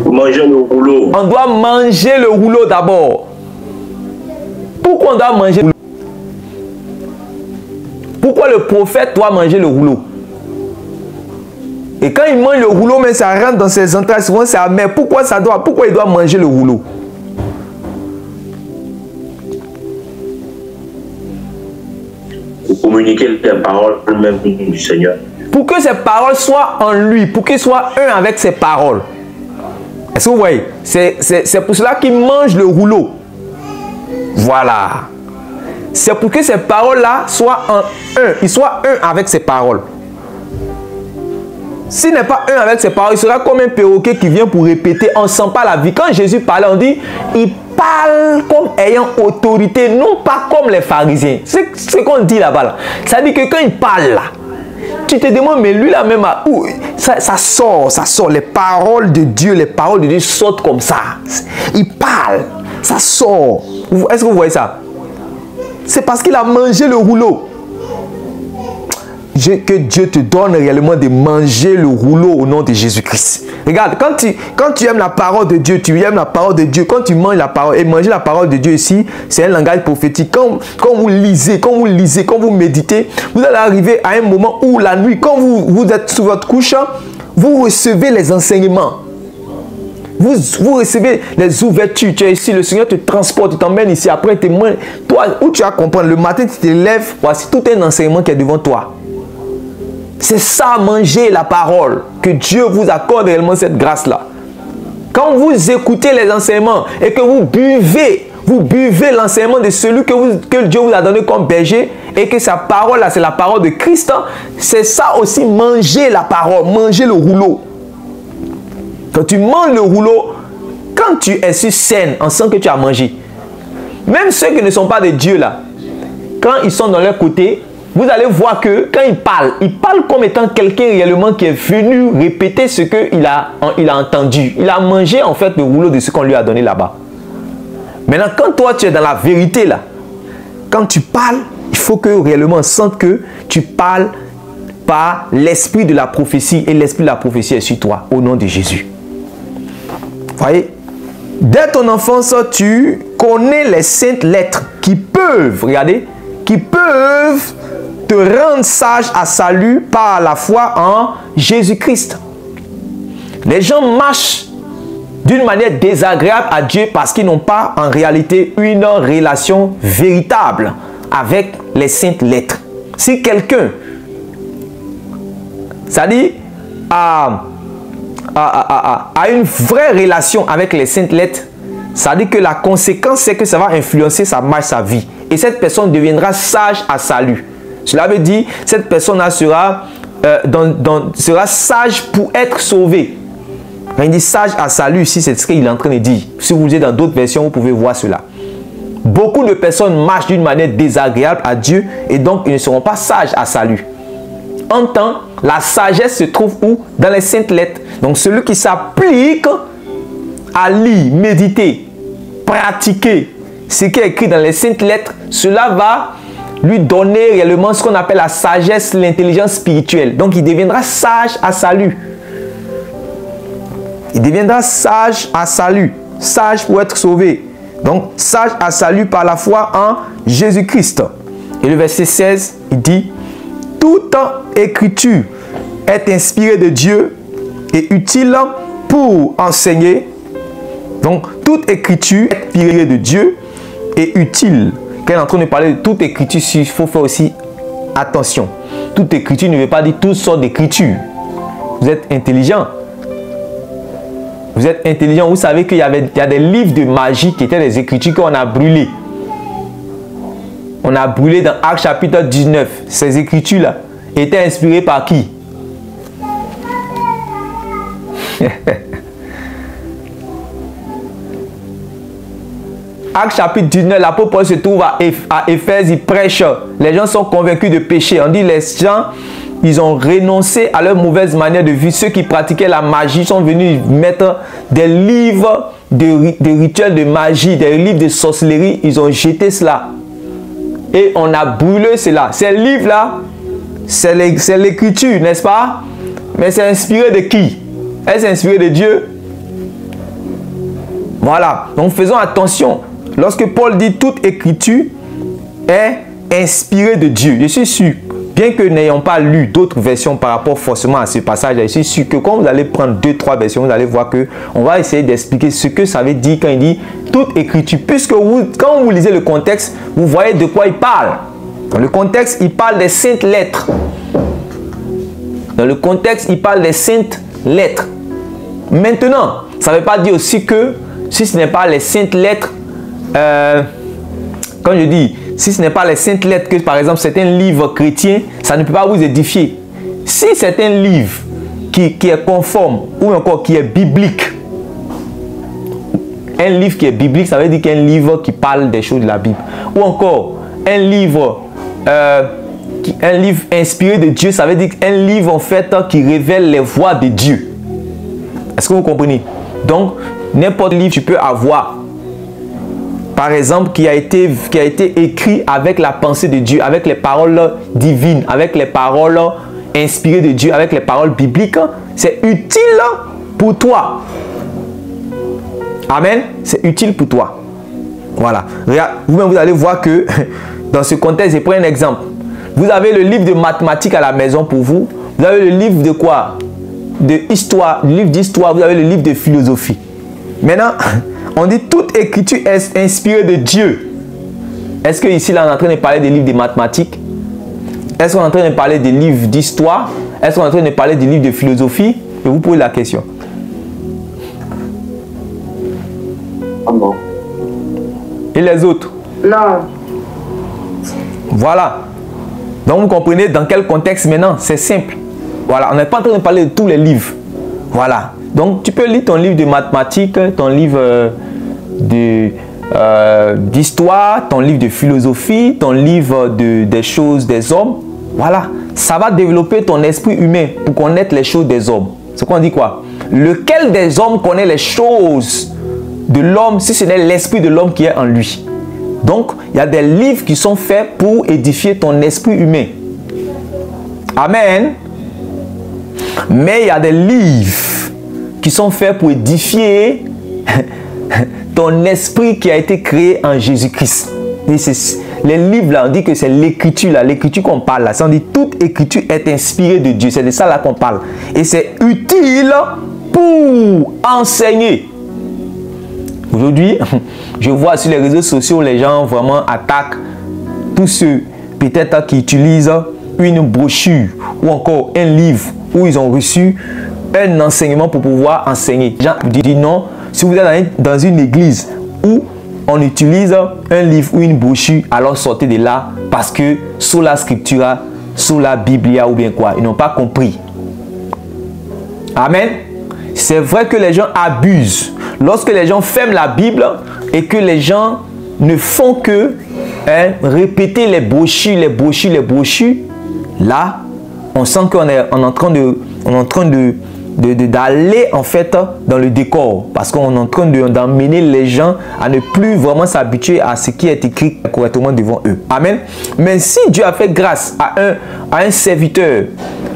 Manger le rouleau. On doit manger le rouleau d'abord. Pourquoi on doit manger le rouleau? Pourquoi le prophète doit manger le rouleau? Et quand il mange le rouleau, mais ça rentre dans ses entrailles, souvent c'est amer. Pourquoi il doit manger le rouleau? Pour communiquer les paroles même du Seigneur. Pour que ces paroles soient en lui, pour qu'il soit un avec ses paroles. Est-ce que vous voyez? C'est pour cela qu'il mange le rouleau. Voilà. C'est pour que ces paroles-là soient en un. Il soit un avec ses paroles. S'il n'est pas un avec ses paroles, il sera comme un perroquet qui vient pour répéter. On ne sent pas la vie. Quand Jésus parlait, on dit, il parle comme ayant autorité, non pas comme les pharisiens. C'est ce qu'on dit là-bas. Là. Ça dit que quand il parle là, tu te demandes, mais lui là même, où ça sort. Les paroles de Dieu sortent comme ça. Il parle, ça sort. Est-ce que vous voyez ça? C'est parce qu'il a mangé le rouleau. Que Dieu te donne réellement de manger le rouleau au nom de Jésus-Christ. Regarde, quand tu aimes la parole de Dieu, tu aimes la parole de Dieu. Quand tu manges la parole, et manger la parole de Dieu ici, c'est un langage prophétique. Quand vous lisez, quand vous méditez, vous allez arriver à un moment où la nuit, quand vous êtes sur votre couche, vous recevez les enseignements. Vous recevez les ouvertures. Tu es ici, le Seigneur te transporte, tu t'emmène ici. Après, toi, où tu vas comprendre, le matin, tu te lèves, voici tout un enseignement qui est devant toi. C'est ça, manger la parole. Que Dieu vous accorde réellement cette grâce-là. Quand vous écoutez les enseignements et que vous buvez l'enseignement de celui que Dieu vous a donné comme berger et que sa parole, là, c'est la parole de Christ, c'est ça aussi, manger la parole, manger le rouleau. Quand tu manges le rouleau, quand tu es sur scène, on sent que tu as mangé. Même ceux qui ne sont pas de Dieu, là, quand ils sont dans leur côté, vous allez voir que quand il parle comme étant quelqu'un réellement qui est venu répéter ce qu'il a entendu. Il a mangé en fait le rouleau de ce qu'on lui a donné là-bas. Maintenant, quand toi tu es dans la vérité là, quand tu parles, il faut que réellement on sente que tu parles par l'esprit de la prophétie et l'esprit de la prophétie est sur toi au nom de Jésus. Voyez, dès ton enfance, tu connais les saintes lettres qui peuvent, regardez, qui peuvent te rendre sage à salut par la foi en Jésus-Christ. Les gens marchent d'une manière désagréable à Dieu parce qu'ils n'ont pas en réalité une relation véritable avec les saintes lettres. Si quelqu'un, c'est-à-dire a une vraie relation avec les saintes lettres, ça veut dire que la conséquence, c'est que ça va influencer sa marche, sa vie. Et cette personne deviendra sage à salut. Cela veut dire que cette personne sera sage pour être sauvée. Quand il dit sage à salut, ici, c'est ce qu'il est en train de dire. Si vous lisez dans d'autres versions, vous pouvez voir cela. Beaucoup de personnes marchent d'une manière désagréable à Dieu et donc ils ne seront pas sages à salut. En temps, la sagesse se trouve où? Dans les saintes lettres. Donc celui qui s'applique à lire, méditer, pratiquer ce qui est écrit dans les saintes lettres, cela va lui donner réellement ce qu'on appelle la sagesse, l'intelligence spirituelle. Donc il deviendra sage à salut. Il deviendra sage à salut, sage pour être sauvé. Donc sage à salut par la foi en Jésus-Christ. Et le verset 16, il dit: toute écriture est inspirée de Dieu et utile pour enseigner. Donc toute écriture est inspirée de Dieu et utile. Quand on est en train de parler de toute écriture, il faut faire aussi attention. Toute écriture ne veut pas dire toutes sortes d'écritures. Vous êtes intelligent. Vous êtes intelligent. Vous savez qu'il y a des livres de magie qui étaient des écritures qu'on a brûlées. On a brûlé dans Actes chapitre 19. Ces écritures-là étaient inspirées par qui? Actes chapitre 19, l'apôtre Paul se trouve à Éphèse, il prêche. Les gens sont convaincus de péché. On dit les gens, ils ont renoncé à leur mauvaise manière de vivre. Ceux qui pratiquaient la magie sont venus mettre des livres de rituels de magie, des livres de sorcellerie. Ils ont jeté cela. Et on a brûlé cela. Ces livres-là, c'est l'écriture, n'est-ce pas? Mais c'est inspiré de qui? Est-ce inspiré de Dieu? Voilà. Donc faisons attention. Lorsque Paul dit toute écriture est inspirée de Dieu, je suis sûr, bien que n'ayons pas lu d'autres versions par rapport forcément à ce passage, je suis sûr que quand vous allez prendre 2-3 versions, vous allez voir que on va essayer d'expliquer ce que ça veut dire quand il dit toute écriture. Puisque quand vous lisez le contexte, vous voyez de quoi il parle. Dans le contexte, il parle des saintes lettres. Dans le contexte, il parle des saintes lettres. Maintenant, ça ne veut pas dire aussi que si ce n'est pas les saintes lettres, quand je dis, si ce n'est pas les saintes lettres, que par exemple certains livres chrétiens, ça ne peut pas vous édifier. Si c'est un livre qui est conforme ou encore qui est biblique, un livre qui est biblique, ça veut dire qu'un livre qui parle des choses de la Bible. Ou encore, un livre inspiré de Dieu, ça veut dire qu'un livre en fait qui révèle les voies de Dieu. Est-ce que vous comprenez? Donc, n'importe quel livre tu peux avoir, par exemple, qui a été écrit avec la pensée de Dieu, avec les paroles divines, avec les paroles inspirées de Dieu, avec les paroles bibliques, c'est utile pour toi. Amen. C'est utile pour toi. Voilà. Vous-même, vous allez voir que dans ce contexte, je prends un exemple. Vous avez le livre de mathématiques à la maison pour vous. Vous avez le livre de quoi? De histoire, le livre d'histoire. Vous avez le livre de philosophie. Maintenant, on dit toute écriture est inspirée de Dieu. Est-ce que ici, là, on est en train de parler des livres de mathématiques? Est-ce qu'on est en train de parler des livres d'histoire? Est-ce qu'on est en train de parler des livres de philosophie? Je vous pose la question. Non. Et les autres? Non. Voilà. Donc, vous comprenez dans quel contexte maintenant? C'est simple. Voilà. On n'est pas en train de parler de tous les livres. Voilà. Donc, tu peux lire ton livre de mathématiques, ton livre d'histoire, ton livre de philosophie, ton livre des choses des hommes. Voilà. Ça va développer ton esprit humain pour connaître les choses des hommes. C'est quoi on dit quoi? Lequel des hommes connaît les choses de l'homme si ce n'est l'esprit de l'homme qui est en lui? Donc, il y a des livres qui sont faits pour édifier ton esprit humain. Amen. Mais il y a des livres qui sont faits pour édifier ton esprit qui a été créé en Jésus-Christ. Les livres là, on dit que c'est l'écriture là, l'écriture qu'on parle là. Ça, on dit toute écriture est inspirée de Dieu. C'est de ça là qu'on parle. Et c'est utile pour enseigner. Aujourd'hui, je vois sur les réseaux sociaux, les gens vraiment attaquent tous ceux peut-être qui utilisent une brochure ou encore un livre où ils ont reçu un enseignement pour pouvoir enseigner. Les gens disent non, si vous êtes dans une église où on utilise un livre ou une brochure, alors sortez de là parce que sous la scriptura, sous la Biblia ou bien quoi, ils n'ont pas compris. Amen. C'est vrai que les gens abusent. Lorsque les gens ferment la Bible et que les gens ne font que répéter les brochures, là, on sent qu'on est en train d'aller en fait dans le décor parce qu'on est en train d'emmener les gens à ne plus vraiment s'habituer à ce qui est écrit correctement devant eux. Amen. Mais si Dieu a fait grâce à un serviteur,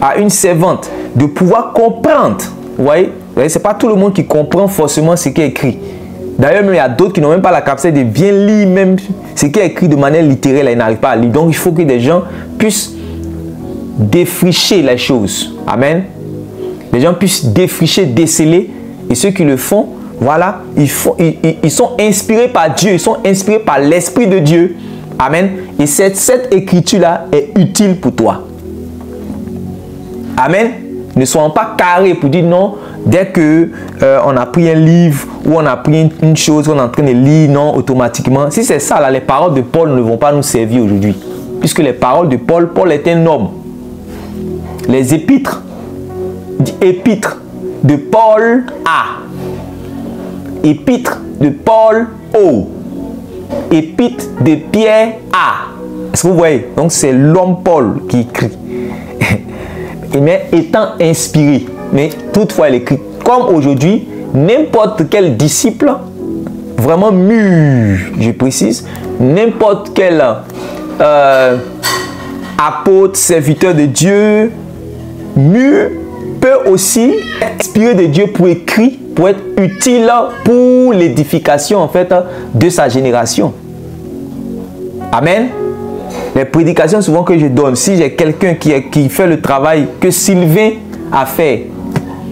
à une servante de pouvoir comprendre, vous voyez, c'est pas tout le monde qui comprend forcément ce qui est écrit. D'ailleurs, il y a d'autres qui n'ont même pas la capacité de bien lire même ce qui est écrit de manière littérale, ils n'arrivent pas à lire. Donc, il faut que des gens puissent défricher les choses. Amen. Les gens puissent défricher, déceler. Et ceux qui le font, voilà, ils sont inspirés par Dieu, ils sont inspirés par l'Esprit de Dieu. Amen. Et cette écriture-là est utile pour toi. Amen. Ne soyons pas carrés pour dire non, dès que on a pris un livre ou on a pris une chose, on est en train de lire, non, automatiquement. Si c'est ça, là, les paroles de Paul ne vont pas nous servir aujourd'hui. Puisque les paroles de Paul est un homme. Les épîtres de Paul A. Épîtres de Paul O. Épîtres de Pierre A. Est-ce que vous voyez? Donc c'est l'homme Paul qui écrit. Mais étant inspiré, mais toutefois il écrit. Comme aujourd'hui, n'importe quel disciple, vraiment mûr, je précise, n'importe quel apôtre, serviteur de Dieu, mûr, peut aussi être inspiré de Dieu pour écrire, pour être utile pour l'édification en fait de sa génération. Amen. Les prédications souvent que je donne, si j'ai quelqu'un qui fait le travail que Sylvain a fait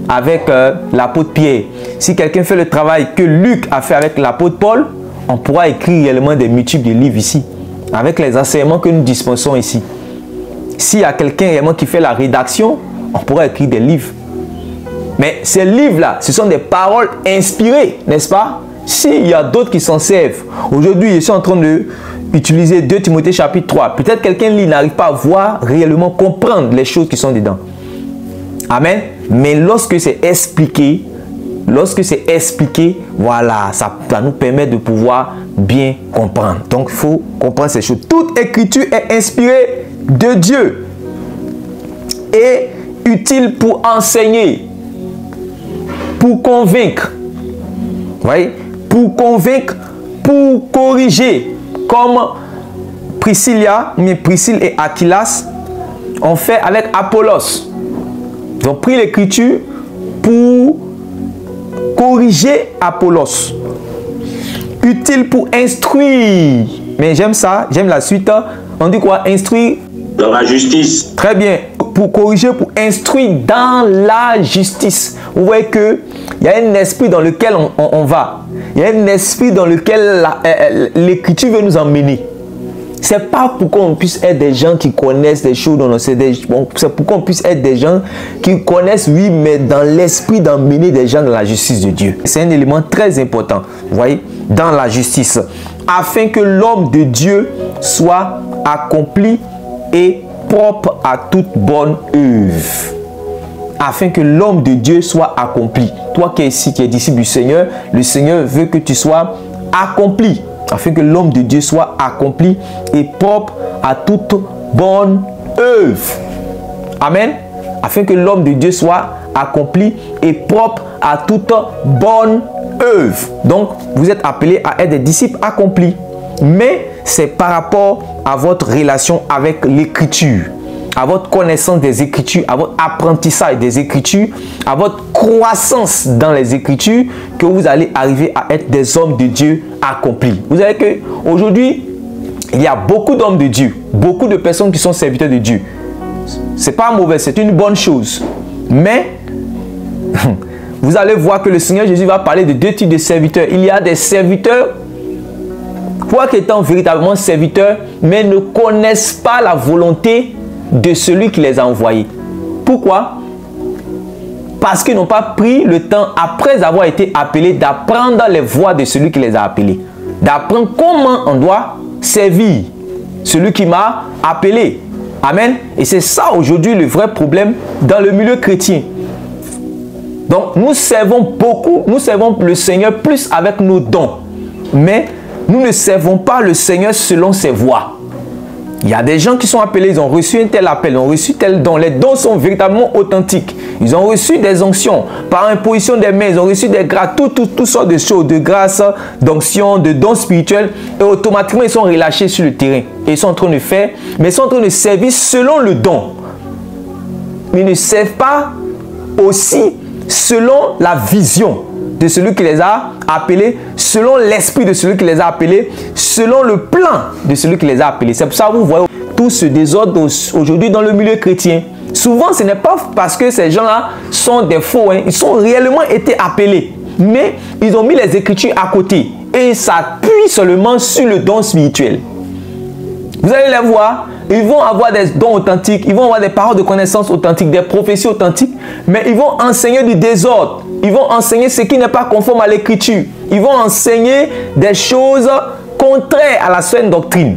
avec l'apôtre Pierre, si quelqu'un fait le travail que Luc a fait avec l'apôtre Paul, on pourra écrire réellement des multiples de livres ici, avec les enseignements que nous dispensons ici. S'il y a quelqu'un réellement qui fait la rédaction, on pourra écrire des livres. Mais ces livres-là, ce sont des paroles inspirées, n'est-ce pas? S'il y a d'autres qui s'en servent, aujourd'hui, je suis en train de utiliser 2 Timothée chapitre 3. Peut-être quelqu'un lit, n'arrive pas à voir, réellement comprendre les choses qui sont dedans. Amen. Mais lorsque c'est expliqué, voilà, ça nous permet de pouvoir bien comprendre. Donc, il faut comprendre ces choses. Toute écriture est inspirée de Dieu et utile pour enseigner, pour convaincre. Vous voyez? Pour convaincre, pour corriger. Comme Priscille et Aquilas ont fait avec Apollos. Ils ont pris l'écriture pour corriger Apollos. Utile pour instruire. Mais j'aime ça, j'aime la suite. On dit quoi? Instruire dans la justice. Très bien. Pour corriger, pour instruire dans la justice. Vous voyez qu'il y a un esprit dans lequel on va. Il y a un esprit dans lequel l'écriture veut nous emmener. C'est pas pour qu'on puisse être des gens qui connaissent des choses, c'est pour qu'on puisse être des gens qui connaissent, oui, mais dans l'esprit d'emmener des gens dans la justice de Dieu. C'est un élément très important, vous voyez, dans la justice. Afin que l'homme de Dieu soit accompli et propre à toute bonne œuvre. Afin que l'homme de Dieu soit accompli. Toi qui es ici, qui es disciple du Seigneur, le Seigneur veut que tu sois accompli. Afin que l'homme de Dieu soit accompli et propre à toute bonne œuvre. Amen. Afin que l'homme de Dieu soit accompli et propre à toute bonne œuvre. Donc, vous êtes appelés à être des disciples accomplis. Mais c'est par rapport à votre relation avec l'écriture. à votre connaissance des Écritures, à votre apprentissage des Écritures, à votre croissance dans les Écritures, que vous allez arriver à être des hommes de Dieu accomplis. Vous savez qu'aujourd'hui, il y a beaucoup d'hommes de Dieu, beaucoup de personnes qui sont serviteurs de Dieu. C'est pas mauvais, c'est une bonne chose. Mais, vous allez voir que le Seigneur Jésus va parler de deux types de serviteurs. Il y a des serviteurs, quoique étant véritablement serviteurs, mais ne connaissent pas la volonté de celui qui les a envoyés. Pourquoi? Parce qu'ils n'ont pas pris le temps, après avoir été appelés, d'apprendre les voies de celui qui les a appelés. D'apprendre comment on doit servir celui qui m'a appelé. Amen. Et c'est ça aujourd'hui le vrai problème dans le milieu chrétien. Donc nous servons beaucoup, nous servons le Seigneur plus avec nos dons. Mais nous ne servons pas le Seigneur selon ses voies. Il y a des gens qui sont appelés, ils ont reçu un tel appel, ils ont reçu tel don. Les dons sont véritablement authentiques. Ils ont reçu des onctions par imposition des mains, ils ont reçu des grâces, toutes sortes de choses, de grâces, d'onctions, de dons spirituels. Et automatiquement, ils sont relâchés sur le terrain. Et ils sont en train de faire, mais ils sont en train de servir selon le don. Mais ils ne servent pas aussi selon la vision de celui qui les a appelés, selon l'esprit de celui qui les a appelés, selon le plan de celui qui les a appelés. C'est pour ça que vous voyez tout ce désordre aujourd'hui dans le milieu chrétien. Souvent, ce n'est pas parce que ces gens-là sont des faux, hein. Ils sont réellement été appelés, mais ils ont mis les Écritures à côté et ils s'appuient seulement sur le don spirituel. Vous allez les voir, ils vont avoir des dons authentiques, ils vont avoir des paroles de connaissance authentiques, des prophéties authentiques, mais ils vont enseigner du désordre. Ils vont enseigner ce qui n'est pas conforme à l'Écriture. Ils vont enseigner des choses contraires à la saine doctrine.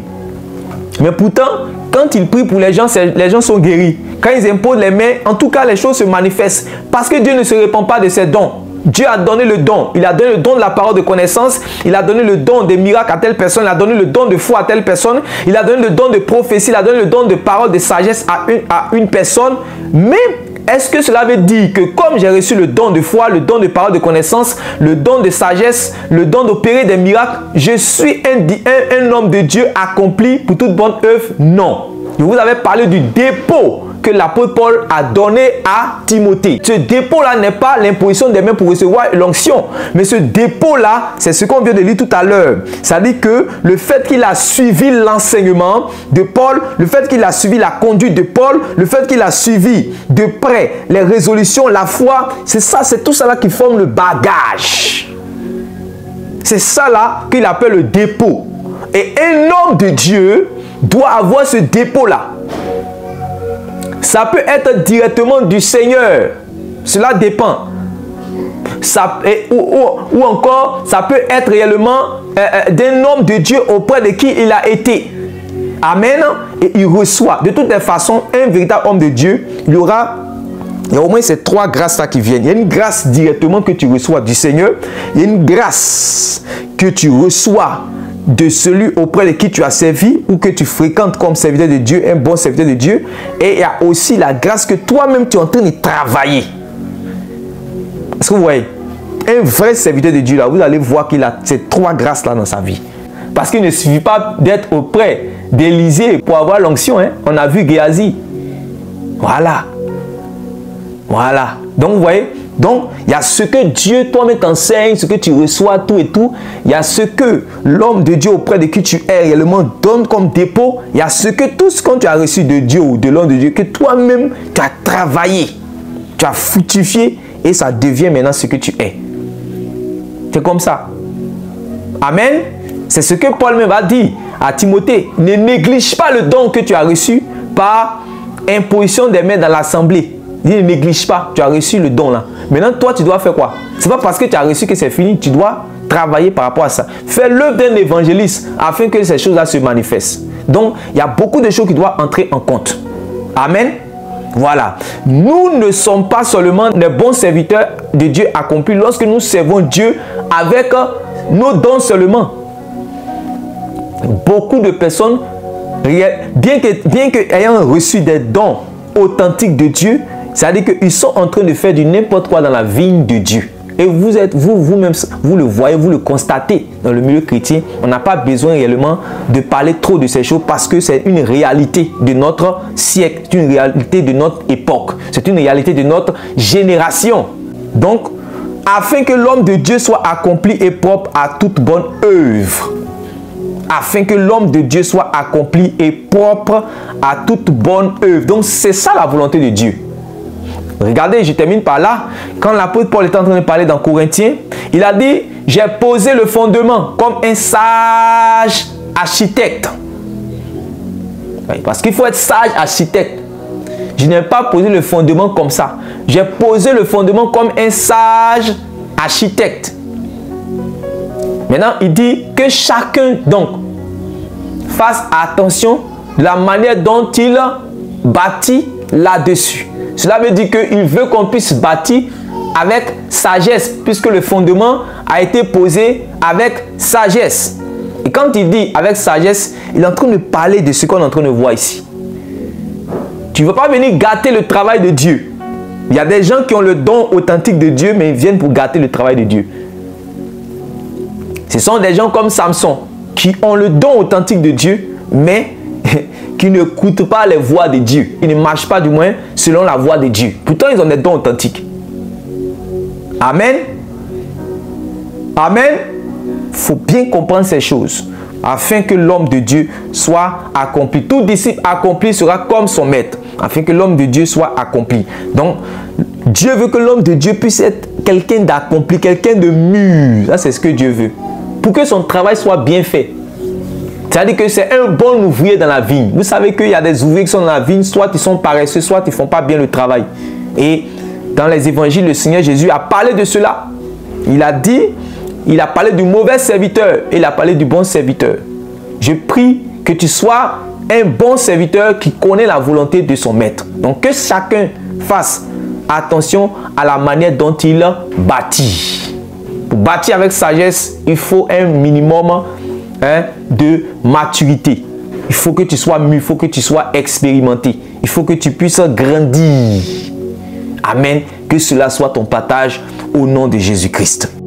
Mais pourtant, quand ils prient pour les gens sont guéris. Quand ils imposent les mains, en tout cas, les choses se manifestent. Parce que Dieu ne se répand pas de ses dons. Dieu a donné le don. Il a donné le don de la parole de connaissance. Il a donné le don des miracles à telle personne. Il a donné le don de foi à telle personne. Il a donné le don de prophétie. Il a donné le don de parole de sagesse à une personne. Mais est-ce que cela veut dire que comme j'ai reçu le don de foi, le don de parole de connaissance, le don de sagesse, le don d'opérer des miracles, je suis un homme de Dieu accompli pour toute bonne œuvre? Non. Je vous avais parlé du dépôt que l'apôtre Paul a donné à Timothée. Ce dépôt-là n'est pas l'imposition des mains pour recevoir l'onction, mais ce dépôt-là, c'est ce qu'on vient de lire tout à l'heure. C'est-à-dire que le fait qu'il a suivi l'enseignement de Paul, le fait qu'il a suivi la conduite de Paul, le fait qu'il a suivi de près les résolutions, la foi, c'est ça, c'est tout ça là qui forme le bagage. C'est ça là qu'il appelle le dépôt. Et un homme de Dieu doit avoir ce dépôt-là. Ça peut être directement du Seigneur. Cela dépend. Ou encore, ça peut être réellement d'un homme de Dieu auprès de qui il a été. Amen. Et il reçoit. De toutes les façons, un véritable homme de Dieu, il y a au moins ces trois grâces-là qui viennent. Il y a une grâce directement que tu reçois du Seigneur. Il y a une grâce que tu reçois de celui auprès de qui tu as servi ou que tu fréquentes comme serviteur de Dieu, un bon serviteur de Dieu. Et il y a aussi la grâce que toi-même tu es en train de travailler. Est-ce que vous voyez? Un vrai serviteur de Dieu, là, vous allez voir qu'il a ces trois grâces-là dans sa vie. Parce qu'il ne suffit pas d'être auprès d'Élisée pour avoir l'onction. Hein? On a vu Géasi. Voilà. Voilà. Donc, vous voyez? Donc, il y a ce que Dieu toi-même t'enseigne, ce que tu reçois, tout et tout. Il y a ce que l'homme de Dieu auprès de qui tu es réellement donne comme dépôt. Il y a ce que tout ce que tu as reçu de Dieu ou de l'homme de Dieu, que toi-même tu as travaillé, tu as fructifié et ça devient maintenant ce que tu es. C'est comme ça. Amen. C'est ce que Paul même a dit à Timothée. Ne néglige pas le don que tu as reçu par imposition des mains dans l'assemblée. Ne néglige pas, tu as reçu le don là. Maintenant, toi, tu dois faire quoi? Ce n'est pas parce que tu as reçu que c'est fini. Tu dois travailler par rapport à ça. Fais l'œuvre d'un évangéliste afin que ces choses-là se manifestent. Donc, il y a beaucoup de choses qui doivent entrer en compte. Amen. Voilà. Nous ne sommes pas seulement des bons serviteurs de Dieu accomplis lorsque nous servons Dieu avec nos dons seulement. Beaucoup de personnes, bien que ayant reçu des dons authentiques de Dieu, c'est-à-dire qu'ils sont en train de faire du n'importe quoi dans la vigne de Dieu. Et vous-même, vous le voyez, vous le constatez dans le milieu chrétien. On n'a pas besoin réellement de parler trop de ces choses parce que c'est une réalité de notre siècle, c'est une réalité de notre époque, c'est une réalité de notre génération. Donc, afin que l'homme de Dieu soit accompli et propre à toute bonne œuvre. Afin que l'homme de Dieu soit accompli et propre à toute bonne œuvre. Donc, c'est ça la volonté de Dieu. Regardez, je termine par là. Quand l'apôtre Paul est en train de parler dans Corinthiens, il a dit, j'ai posé le fondement comme un sage architecte. Oui, parce qu'il faut être sage architecte. Je n'ai pas posé le fondement comme ça. J'ai posé le fondement comme un sage architecte. Maintenant, il dit que chacun, donc, fasse attention de la manière dont il bâtit là-dessus. Cela veut dire qu'il veut qu'on puisse bâtir avec sagesse, puisque le fondement a été posé avec sagesse. Et quand il dit avec sagesse, il est en train de parler de ce qu'on est en train de voir ici. Tu ne veux pas venir gâter le travail de Dieu. Il y a des gens qui ont le don authentique de Dieu, mais ils viennent pour gâter le travail de Dieu. Ce sont des gens comme Samson, qui ont le don authentique de Dieu, mais qui ne écoutent pas les voix de Dieu. Ils ne marchent pas du moins selon la voix de Dieu. Pourtant, ils ont des dons authentiques. Amen. Amen. Il faut bien comprendre ces choses afin que l'homme de Dieu soit accompli. Tout disciple accompli sera comme son maître. Afin que l'homme de Dieu soit accompli. Donc, Dieu veut que l'homme de Dieu puisse être quelqu'un d'accompli, quelqu'un de mûr. Ça, c'est ce que Dieu veut. Pour que son travail soit bien fait. C'est-à-dire que c'est un bon ouvrier dans la vigne. Vous savez qu'il y a des ouvriers qui sont dans la vigne, soit ils sont paresseux, soit ils ne font pas bien le travail. Et dans les évangiles, le Seigneur Jésus a parlé de cela. Il a dit, il a parlé du mauvais serviteur et il a parlé du bon serviteur. Je prie que tu sois un bon serviteur qui connaît la volonté de son maître. Donc que chacun fasse attention à la manière dont il bâtit. Pour bâtir avec sagesse, il faut un minimum de maturité. Il faut que tu sois mûr, il faut que tu sois expérimenté. Il faut que tu puisses grandir. Amen. Que cela soit ton partage au nom de Jésus-Christ.